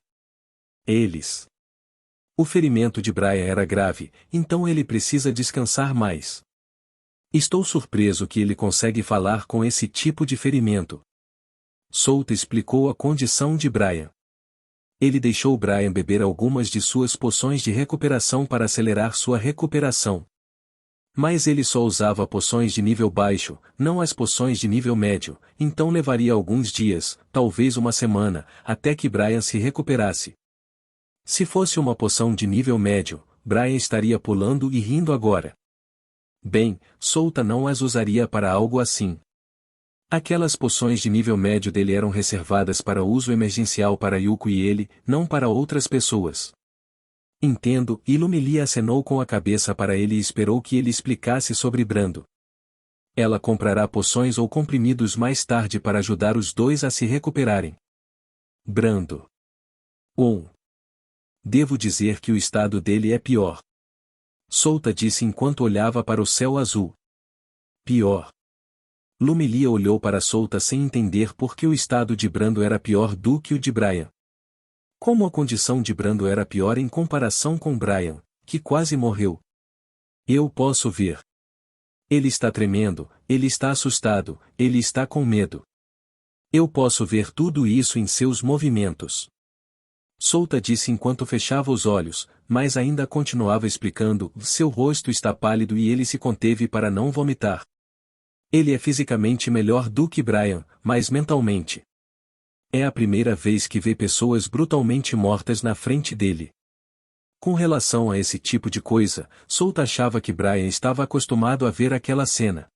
Eles. O ferimento de Brian era grave, então ele precisa descansar mais. Estou surpreso que ele consegue falar com esse tipo de ferimento. Solta explicou a condição de Brian. Ele deixou Brian beber algumas de suas poções de recuperação para acelerar sua recuperação. Mas ele só usava poções de nível baixo, não as poções de nível médio, então levaria alguns dias, talvez uma semana, até que Brian se recuperasse. Se fosse uma poção de nível médio, Brian estaria pulando e rindo agora. Bem, Solta não as usaria para algo assim. Aquelas poções de nível médio dele eram reservadas para uso emergencial para Yuko e ele, não para outras pessoas. Entendo, e Lumilia acenou com a cabeça para ele e esperou que ele explicasse sobre Brando. Ela comprará poções ou comprimidos mais tarde para ajudar os dois a se recuperarem. Brando. Devo dizer que o estado dele é pior. Solta disse enquanto olhava para o céu azul. Pior. Lumilia olhou para Solta sem entender por que o estado de Brando era pior do que o de Brian. Como a condição de Brando era pior em comparação com Brian, que quase morreu. Eu posso ver. Ele está tremendo, ele está assustado, ele está com medo. Eu posso ver tudo isso em seus movimentos. Solta disse enquanto fechava os olhos, mas ainda continuava explicando: seu rosto está pálido e ele se conteve para não vomitar. Ele é fisicamente melhor do que Brian, mas mentalmente. É a primeira vez que vê pessoas brutalmente mortas na frente dele. Com relação a esse tipo de coisa, Solta achava que Brian estava acostumado a ver aquela cena.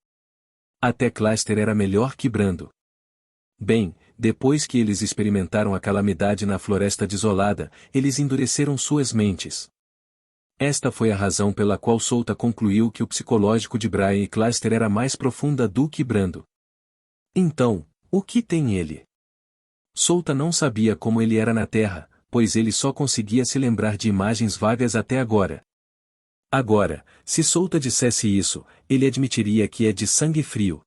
Até Cluster era melhor que Brando. Bem, depois que eles experimentaram a calamidade na Floresta Desolada, eles endureceram suas mentes. Esta foi a razão pela qual Solta concluiu que o psicológico de Brian e Cluster era mais profunda do que Brando. Então, o que tem ele? Solta não sabia como ele era na Terra, pois ele só conseguia se lembrar de imagens vagas até agora. Agora, se Solta dissesse isso, ele admitiria que é de sangue frio.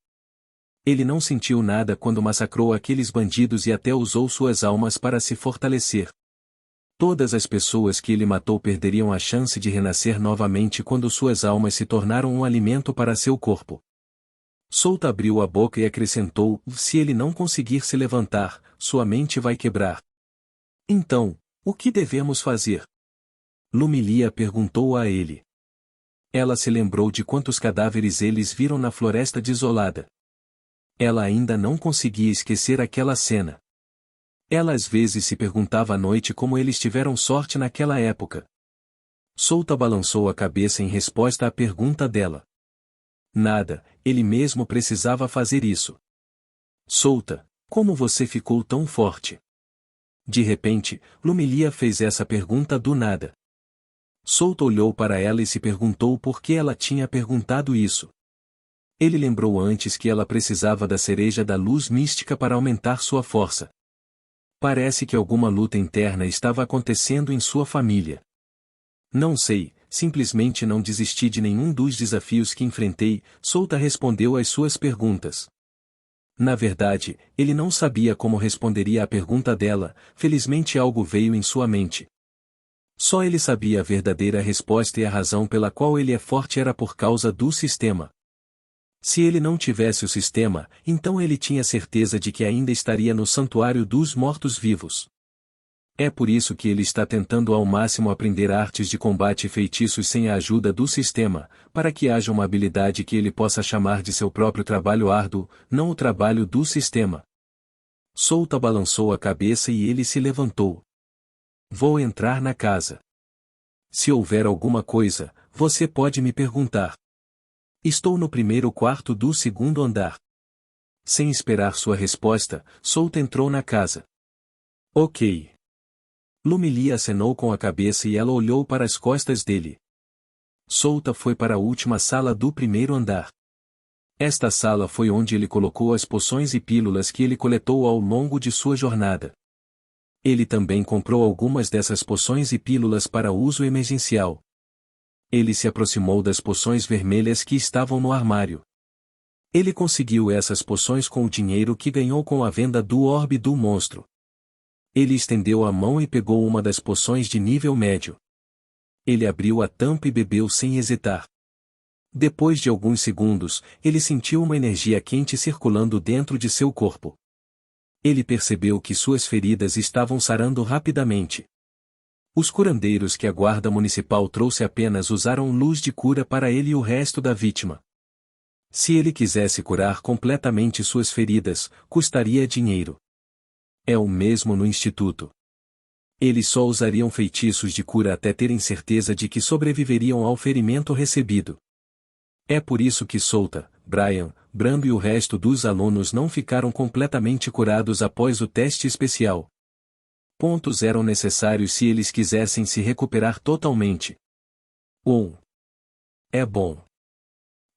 Ele não sentiu nada quando massacrou aqueles bandidos e até usou suas almas para se fortalecer. Todas as pessoas que ele matou perderiam a chance de renascer novamente quando suas almas se tornaram um alimento para seu corpo. Solta abriu a boca e acrescentou: se ele não conseguir se levantar, sua mente vai quebrar. Então, o que devemos fazer? Lumilia perguntou a ele. Ela se lembrou de quantos cadáveres eles viram na floresta desolada. Ela ainda não conseguia esquecer aquela cena. Ela às vezes se perguntava à noite como eles tiveram sorte naquela época. Solta balançou a cabeça em resposta à pergunta dela. Nada, ele mesmo precisava fazer isso. Solta, como você ficou tão forte? De repente, Lumilia fez essa pergunta do nada. Solta olhou para ela e se perguntou por que ela tinha perguntado isso. Ele lembrou antes que ela precisava da cereja da luz mística para aumentar sua força. Parece que alguma luta interna estava acontecendo em sua família. Não sei, simplesmente não desisti de nenhum dos desafios que enfrentei, Solta respondeu às suas perguntas. Na verdade, ele não sabia como responderia à pergunta dela, felizmente algo veio em sua mente. Só ele sabia a verdadeira resposta e a razão pela qual ele é forte era por causa do sistema. Se ele não tivesse o sistema, então ele tinha certeza de que ainda estaria no santuário dos mortos-vivos. É por isso que ele está tentando ao máximo aprender artes de combate e feitiços sem a ajuda do sistema, para que haja uma habilidade que ele possa chamar de seu próprio trabalho árduo, não o trabalho do sistema. Solta balançou a cabeça e ele se levantou. Vou entrar na casa. Se houver alguma coisa, você pode me perguntar. Estou no primeiro quarto do segundo andar. Sem esperar sua resposta, Solta entrou na casa. Ok. Lumilia acenou com a cabeça e ela olhou para as costas dele. Solta foi para a última sala do primeiro andar. Esta sala foi onde ele colocou as poções e pílulas que ele coletou ao longo de sua jornada. Ele também comprou algumas dessas poções e pílulas para uso emergencial. Ele se aproximou das poções vermelhas que estavam no armário. Ele conseguiu essas poções com o dinheiro que ganhou com a venda do orbe do monstro. Ele estendeu a mão e pegou uma das poções de nível médio. Ele abriu a tampa e bebeu sem hesitar. Depois de alguns segundos, ele sentiu uma energia quente circulando dentro de seu corpo. Ele percebeu que suas feridas estavam sarando rapidamente. Os curandeiros que a guarda municipal trouxe apenas usaram luz de cura para ele e o resto da vítima. Se ele quisesse curar completamente suas feridas, custaria dinheiro. É o mesmo no instituto. Eles só usariam feitiços de cura até terem certeza de que sobreviveriam ao ferimento recebido. É por isso que Solta, Brian, Brando e o resto dos alunos não ficaram completamente curados após o teste especial. Pontos eram necessários se eles quisessem se recuperar totalmente. 1. É bom.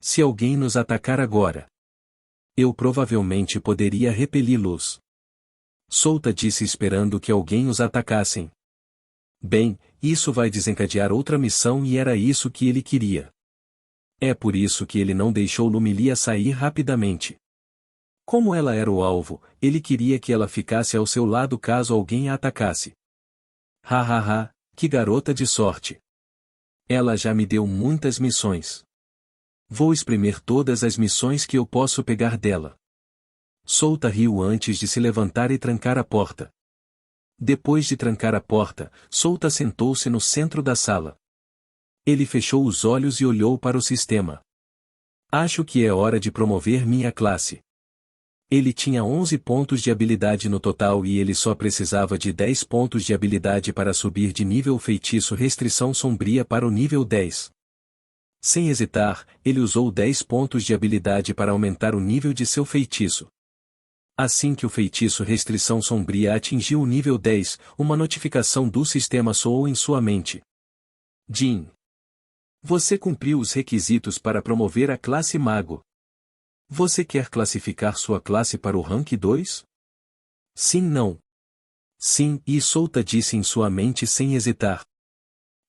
Se alguém nos atacar agora, eu provavelmente poderia repeli-los. Solta disse esperando que alguém os atacassem. Bem, isso vai desencadear outra missão e era isso que ele queria. É por isso que ele não deixou Lumilia sair rapidamente. Como ela era o alvo, ele queria que ela ficasse ao seu lado caso alguém a atacasse. Hahaha, que garota de sorte. Ela já me deu muitas missões. Vou espremer todas as missões que eu posso pegar dela. Solta riu antes de se levantar e trancar a porta. Depois de trancar a porta, Solta sentou-se no centro da sala. Ele fechou os olhos e olhou para o sistema. Acho que é hora de promover minha classe. Ele tinha 11 pontos de habilidade no total e ele só precisava de 10 pontos de habilidade para subir de nível feitiço restrição sombria para o nível 10. Sem hesitar, ele usou 10 pontos de habilidade para aumentar o nível de seu feitiço. Assim que o feitiço restrição sombria atingiu o nível 10, uma notificação do sistema soou em sua mente. Jin. Você cumpriu os requisitos para promover a classe Mago. Você quer classificar sua classe para o rank 2? Sim, não. Sim, e Solta disse em sua mente sem hesitar.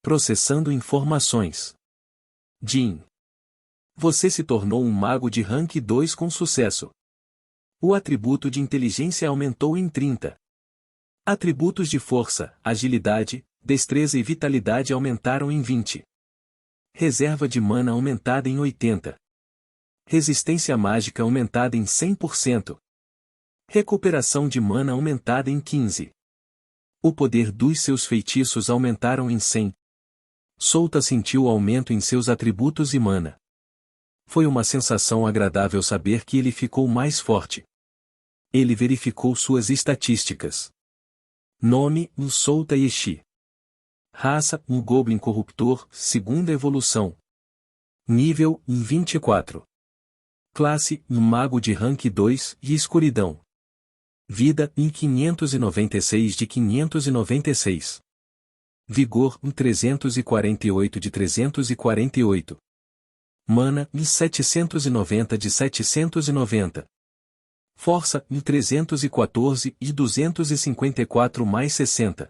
Processando informações. Jin. Você se tornou um mago de rank 2 com sucesso. O atributo de inteligência aumentou em 30. Atributos de força, agilidade, destreza e vitalidade aumentaram em 20. Reserva de mana aumentada em 80. Resistência mágica aumentada em 100%. Recuperação de mana aumentada em 15%. O poder dos seus feitiços aumentaram em 100%. Solta sentiu aumento em seus atributos e mana. Foi uma sensação agradável saber que ele ficou mais forte. Ele verificou suas estatísticas. Nome: Solta Yeshi. Raça: Goblin Corruptor, segunda evolução. Nível: 24. Classe: Mago de rank 2 e Escuridão. Vida: 596 de 596. Vigor: 348 de 348. Mana: 790 de 790. Força: 314 e 254 mais 60.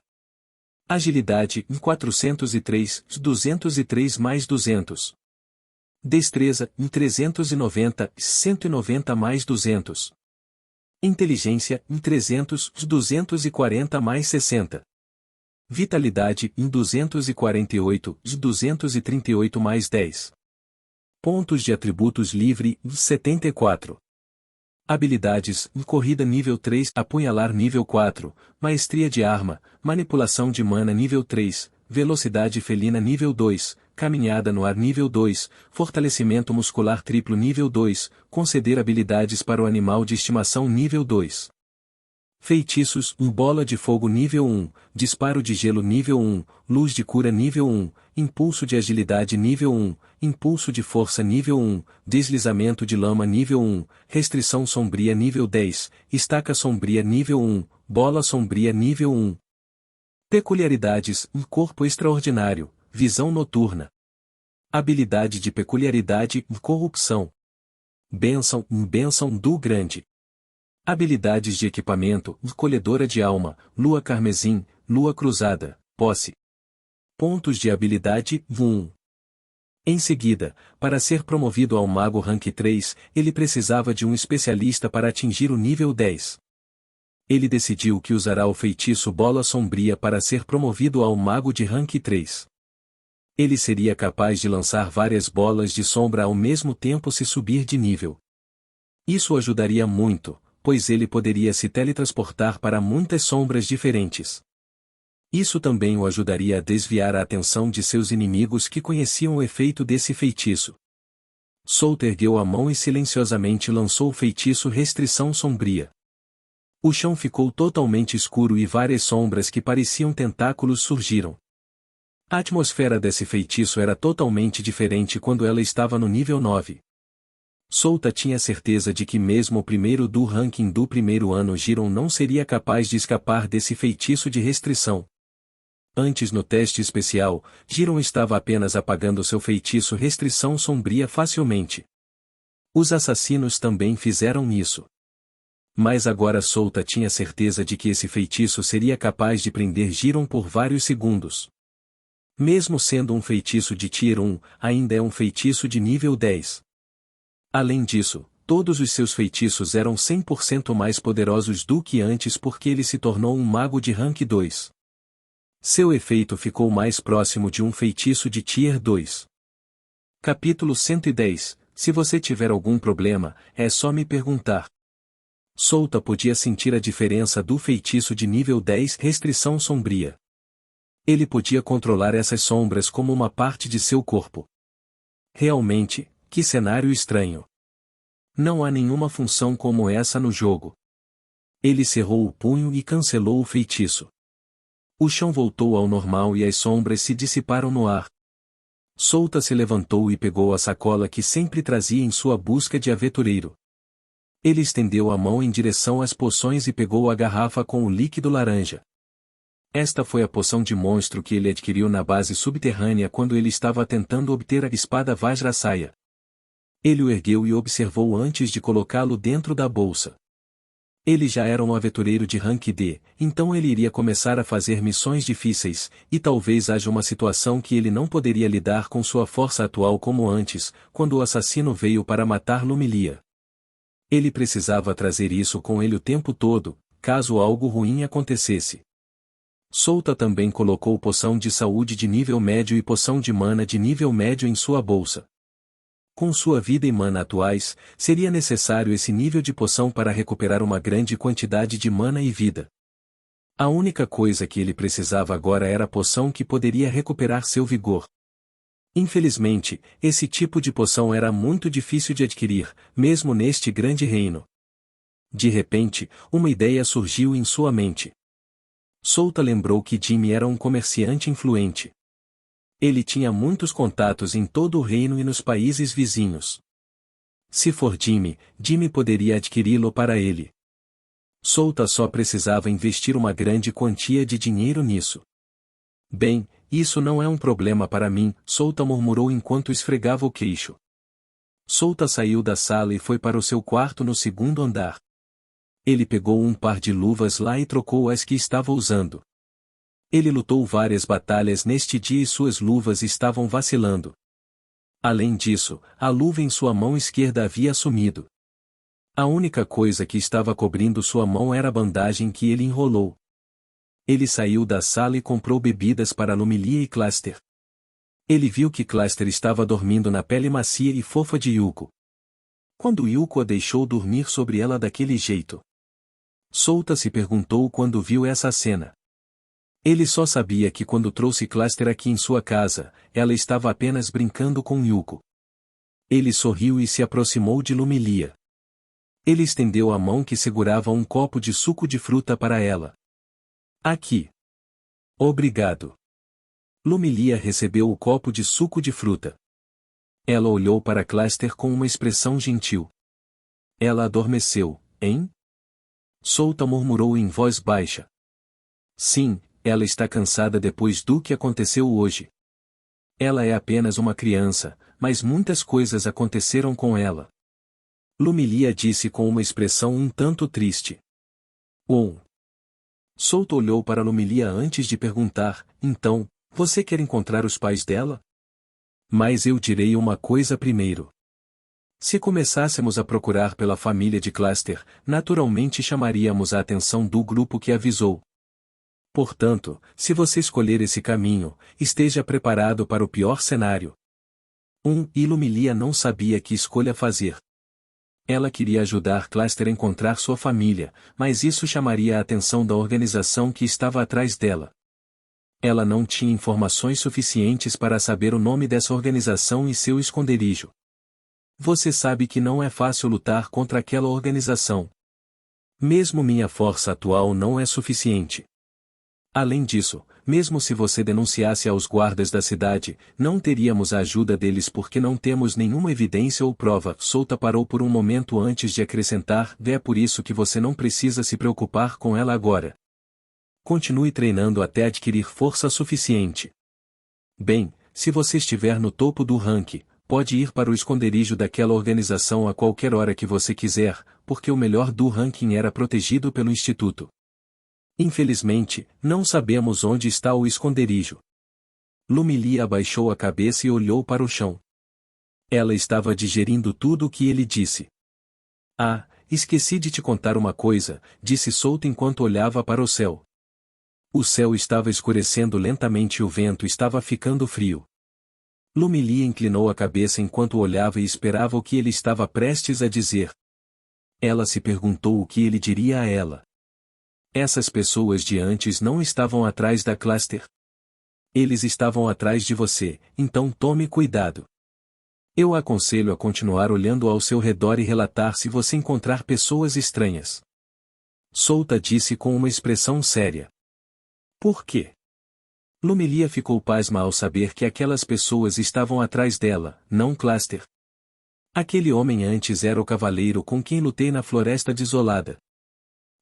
Agilidade: 403, 203 mais 200. Destreza: 390, 190 mais 200. Inteligência: 300, 240 mais 60. Vitalidade: 248, 238 mais 10. Pontos de atributos livre: 74. Habilidades: Corrida nível 3, Apunhalar nível 4, Maestria de arma, Manipulação de mana nível 3, Velocidade felina nível 2, Caminhada no ar nível 2, Fortalecimento muscular triplo nível 2, Conceder habilidades para o animal de estimação nível 2. Feitiços: Bola de fogo nível 1, Disparo de gelo nível 1, Luz de cura nível 1, Impulso de agilidade nível 1, Impulso de força nível 1, Deslizamento de lama nível 1, Restrição sombria nível 10, Estaca sombria nível 1, Bola sombria nível 1. Peculiaridades: Corpo extraordinário, Visão noturna. Habilidade de peculiaridade: Corrupção. Bênção: Bênção do grande. Habilidades de equipamento: Colhedora de alma, Lua carmesim, Lua cruzada, Posse. Pontos de habilidade: 1. Em seguida, para ser promovido ao Mago Rank 3, ele precisava de um especialista para atingir o nível 10. Ele decidiu que usará o feitiço Bola Sombria para ser promovido ao Mago de Rank 3. Ele seria capaz de lançar várias bolas de sombra ao mesmo tempo se subir de nível. Isso ajudaria muito, pois ele poderia se teletransportar para muitas sombras diferentes. Isso também o ajudaria a desviar a atenção de seus inimigos que conheciam o efeito desse feitiço. Solta ergueu a mão e silenciosamente lançou o feitiço Restrição Sombria. O chão ficou totalmente escuro e várias sombras que pareciam tentáculos surgiram. A atmosfera desse feitiço era totalmente diferente quando ela estava no nível 9. Solta tinha certeza de que mesmo o primeiro do ranking do primeiro ano Giron não seria capaz de escapar desse feitiço de restrição. Antes no teste especial, Giron estava apenas apagando seu feitiço Restrição Sombria facilmente. Os assassinos também fizeram isso. Mas agora Solta tinha certeza de que esse feitiço seria capaz de prender Giron por vários segundos. Mesmo sendo um feitiço de Tier 1, ainda é um feitiço de nível 10. Além disso, todos os seus feitiços eram 100% mais poderosos do que antes porque ele se tornou um mago de rank 2. Seu efeito ficou mais próximo de um feitiço de Tier 2. Capítulo 110. Se você tiver algum problema, é só me perguntar. Solta podia sentir a diferença do feitiço de nível 10 Restrição Sombria. Ele podia controlar essas sombras como uma parte de seu corpo. Realmente, que cenário estranho. Não há nenhuma função como essa no jogo. Ele cerrou o punho e cancelou o feitiço. O chão voltou ao normal e as sombras se dissiparam no ar. Solta se levantou e pegou a sacola que sempre trazia em sua busca de aventureiro. Ele estendeu a mão em direção às poções e pegou a garrafa com o líquido laranja. Esta foi a poção de monstro que ele adquiriu na base subterrânea quando ele estava tentando obter a espada Vajrasaya. Ele o ergueu e observou antes de colocá-lo dentro da bolsa. Ele já era um aventureiro de rank D, então ele iria começar a fazer missões difíceis, e talvez haja uma situação que ele não poderia lidar com sua força atual como antes, quando o assassino veio para matar Lumilia. Ele precisava trazer isso com ele o tempo todo, caso algo ruim acontecesse. Solta também colocou poção de saúde de nível médio e poção de mana de nível médio em sua bolsa. Com sua vida e mana atuais, seria necessário esse nível de poção para recuperar uma grande quantidade de mana e vida. A única coisa que ele precisava agora era a poção que poderia recuperar seu vigor. Infelizmente, esse tipo de poção era muito difícil de adquirir, mesmo neste grande reino. De repente, uma ideia surgiu em sua mente. Souta lembrou que Jimmy era um comerciante influente. Ele tinha muitos contatos em todo o reino e nos países vizinhos. Se for Jimmy poderia adquiri-lo para ele. Souta só precisava investir uma grande quantia de dinheiro nisso. Bem, isso não é um problema para mim, Souta murmurou enquanto esfregava o queixo. Souta saiu da sala e foi para o seu quarto no segundo andar. Ele pegou um par de luvas lá e trocou as que estava usando. Ele lutou várias batalhas neste dia e suas luvas estavam vacilando. Além disso, a luva em sua mão esquerda havia sumido. A única coisa que estava cobrindo sua mão era a bandagem que ele enrolou. Ele saiu da sala e comprou bebidas para Lumilia e Cluster. Ele viu que Cluster estava dormindo na pele macia e fofa de Yuko. Quando Yuko a deixou dormir sobre ela daquele jeito? Souta se perguntou quando viu essa cena. Ele só sabia que quando trouxe Cluster aqui em sua casa, ela estava apenas brincando com Yuko. Ele sorriu e se aproximou de Lumilia. Ele estendeu a mão que segurava um copo de suco de fruta para ela. Aqui. Obrigado. Lumilia recebeu o copo de suco de fruta. Ela olhou para Cluster com uma expressão gentil. Ela adormeceu, hein? Souta murmurou em voz baixa. Sim, ela está cansada depois do que aconteceu hoje. Ela é apenas uma criança, mas muitas coisas aconteceram com ela. Lumilia disse com uma expressão um tanto triste. Souta olhou para Lumilia antes de perguntar, então, você quer encontrar os pais dela? Mas eu direi uma coisa primeiro. Se começássemos a procurar pela família de Cluster, naturalmente chamaríamos a atenção do grupo que avisou. Portanto, se você escolher esse caminho, esteja preparado para o pior cenário. E Lumilia não sabia que escolha fazer. Ela queria ajudar Cluster a encontrar sua família, mas isso chamaria a atenção da organização que estava atrás dela. Ela não tinha informações suficientes para saber o nome dessa organização e seu esconderijo. Você sabe que não é fácil lutar contra aquela organização. Mesmo minha força atual não é suficiente. Além disso, mesmo se você denunciasse aos guardas da cidade, não teríamos a ajuda deles porque não temos nenhuma evidência ou prova. Souta parou por um momento antes de acrescentar, é por isso que você não precisa se preocupar com ela agora. Continue treinando até adquirir força suficiente. Bem, se você estiver no topo do ranking, pode ir para o esconderijo daquela organização a qualquer hora que você quiser, porque o melhor do ranking era protegido pelo Instituto. Infelizmente, não sabemos onde está o esconderijo. Lumilia abaixou a cabeça e olhou para o chão. Ela estava digerindo tudo o que ele disse. Esqueci de te contar uma coisa, disse Souta enquanto olhava para o céu. O céu estava escurecendo lentamente e o vento estava ficando frio. Lumilia inclinou a cabeça enquanto olhava e esperava o que ele estava prestes a dizer. Ela se perguntou o que ele diria a ela. Essas pessoas de antes não estavam atrás da Cluster? Eles estavam atrás de você, então tome cuidado. Eu aconselho a continuar olhando ao seu redor e relatar se você encontrar pessoas estranhas. Souta disse com uma expressão séria. Por quê? Lumilia ficou pasma ao saber que aquelas pessoas estavam atrás dela, não Cluster. Aquele homem antes era o cavaleiro com quem lutei na Floresta Desolada.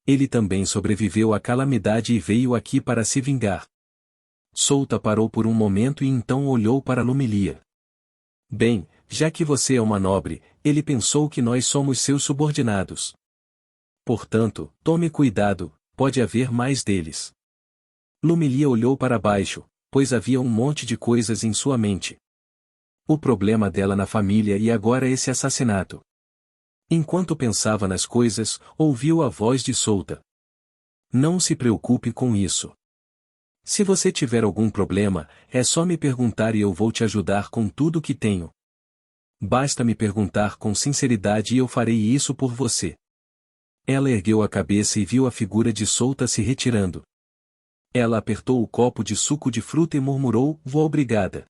Ele também sobreviveu à calamidade e veio aqui para se vingar. Souta parou por um momento e então olhou para Lumilia. Bem, já que você é uma nobre, ele pensou que nós somos seus subordinados. Portanto, tome cuidado, pode haver mais deles. Lumilia olhou para baixo, pois havia um monte de coisas em sua mente. O problema dela na família e agora esse assassinato. Enquanto pensava nas coisas, ouviu a voz de Souta. Não se preocupe com isso. Se você tiver algum problema, é só me perguntar e eu vou te ajudar com tudo que tenho. Basta me perguntar com sinceridade e eu farei isso por você. Ela ergueu a cabeça e viu a figura de Solta se retirando. Ela apertou o copo de suco de fruta e murmurou, "Vou obrigada."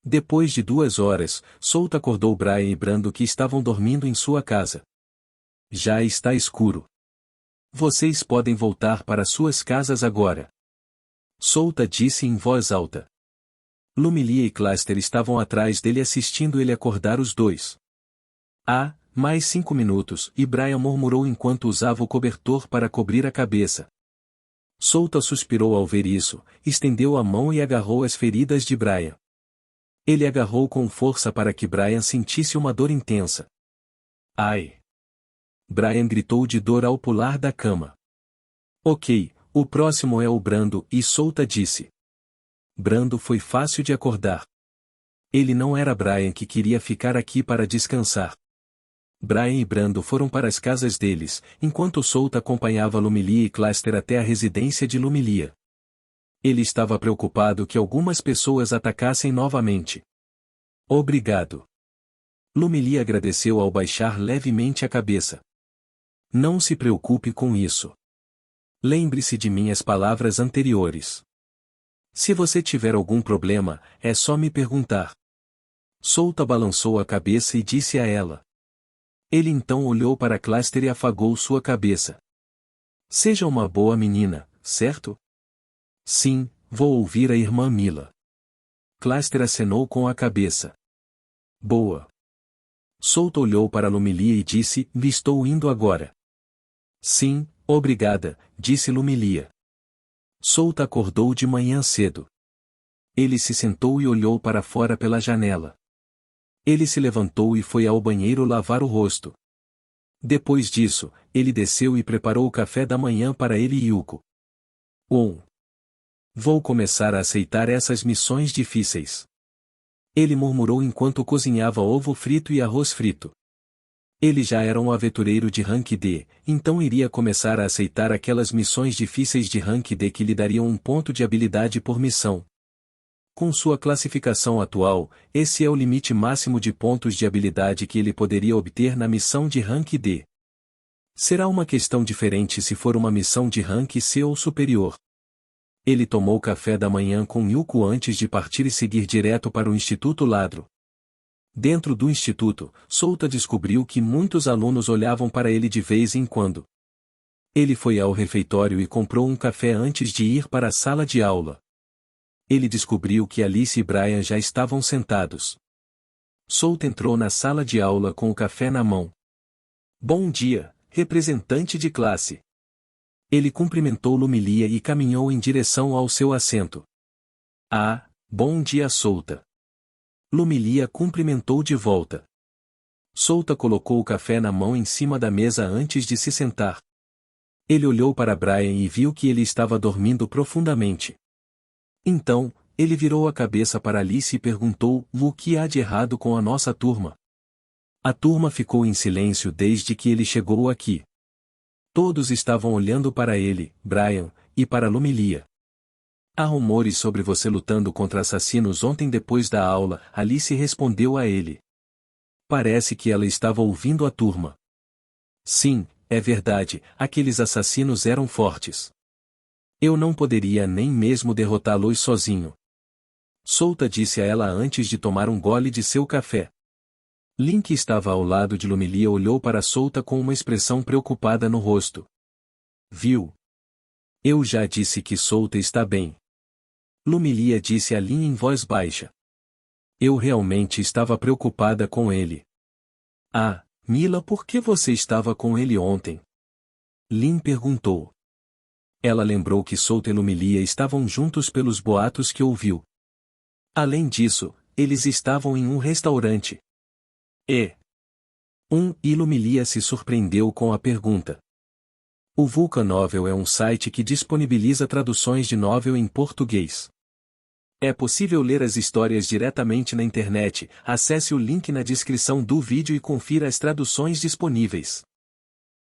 Depois de 2 horas, Solta acordou Brian e Brando que estavam dormindo em sua casa. Já está escuro. Vocês podem voltar para suas casas agora. Solta disse em voz alta. Lumilia e Cluster estavam atrás dele assistindo ele acordar os dois. Ah, mais 5 minutos, e Brian murmurou enquanto usava o cobertor para cobrir a cabeça. Solta suspirou ao ver isso, estendeu a mão e agarrou as feridas de Brian. Ele agarrou com força para que Brian sentisse uma dor intensa. Ai! Brian gritou de dor ao pular da cama. Ok, o próximo é o Brando, e Solta disse. Brando foi fácil de acordar. Ele não era Brian que queria ficar aqui para descansar. Brian e Brando foram para as casas deles, enquanto Solta acompanhava Lumilia e Cluster até a residência de Lumilia. Ele estava preocupado que algumas pessoas atacassem novamente. Obrigado. Lumilia agradeceu ao baixar levemente a cabeça. Não se preocupe com isso. Lembre-se de minhas palavras anteriores. Se você tiver algum problema, é só me perguntar. Solta balançou a cabeça e disse a ela. Ele então olhou para Cluster e afagou sua cabeça. Seja uma boa menina, certo? Sim, vou ouvir a irmã Mila. Cluster acenou com a cabeça. Boa. Solta olhou para Lumilia e disse, estou indo agora. Sim, obrigada, disse Lumilia. Solta acordou de manhã cedo. Ele se sentou e olhou para fora pela janela. Ele se levantou e foi ao banheiro lavar o rosto. Depois disso, ele desceu e preparou o café da manhã para ele e Yuko. Vou começar a aceitar essas missões difíceis. Ele murmurou enquanto cozinhava ovo frito e arroz frito. Ele já era um aventureiro de rank D, então iria começar a aceitar aquelas missões difíceis de rank D que lhe dariam 1 ponto de habilidade por missão. Com sua classificação atual, esse é o limite máximo de pontos de habilidade que ele poderia obter na missão de rank D. Será uma questão diferente se for uma missão de rank C ou superior. Ele tomou café da manhã com Yuko antes de partir e seguir direto para o Instituto Ladro. Dentro do instituto, Solta descobriu que muitos alunos olhavam para ele de vez em quando. Ele foi ao refeitório e comprou um café antes de ir para a sala de aula. Ele descobriu que Alice e Brian já estavam sentados. Solta entrou na sala de aula com o café na mão. Bom dia, representante de classe. Ele cumprimentou Lumilia e caminhou em direção ao seu assento. Ah, bom dia, Solta. Lumilia cumprimentou de volta. Solta colocou o café na mão em cima da mesa antes de se sentar. Ele olhou para Brian e viu que ele estava dormindo profundamente. Então, ele virou a cabeça para Alice e perguntou, o que há de errado com a nossa turma? A turma ficou em silêncio desde que ele chegou aqui. Todos estavam olhando para ele, Brian, e para Lumilia. Há rumores sobre você lutando contra assassinos ontem depois da aula, Alice respondeu a ele. Parece que ela estava ouvindo a turma. Sim, é verdade, aqueles assassinos eram fortes. Eu não poderia nem mesmo derrotá-los sozinho. Solta disse a ela antes de tomar um gole de seu café. Link que estava ao lado de Lumilia olhou para Solta com uma expressão preocupada no rosto. Viu? Eu já disse que Solta está bem. Lumilia disse a Lin em voz baixa. Eu realmente estava preocupada com ele. Ah, Mila, por que você estava com ele ontem? Lin perguntou. Ela lembrou que Solta e Lumilia estavam juntos pelos boatos que ouviu. Além disso, eles estavam em um restaurante. E Lumilia se surpreendeu com a pergunta. O Vulcan Novel é um site que disponibiliza traduções de novel em português. É possível ler as histórias diretamente na internet, acesse o link na descrição do vídeo e confira as traduções disponíveis.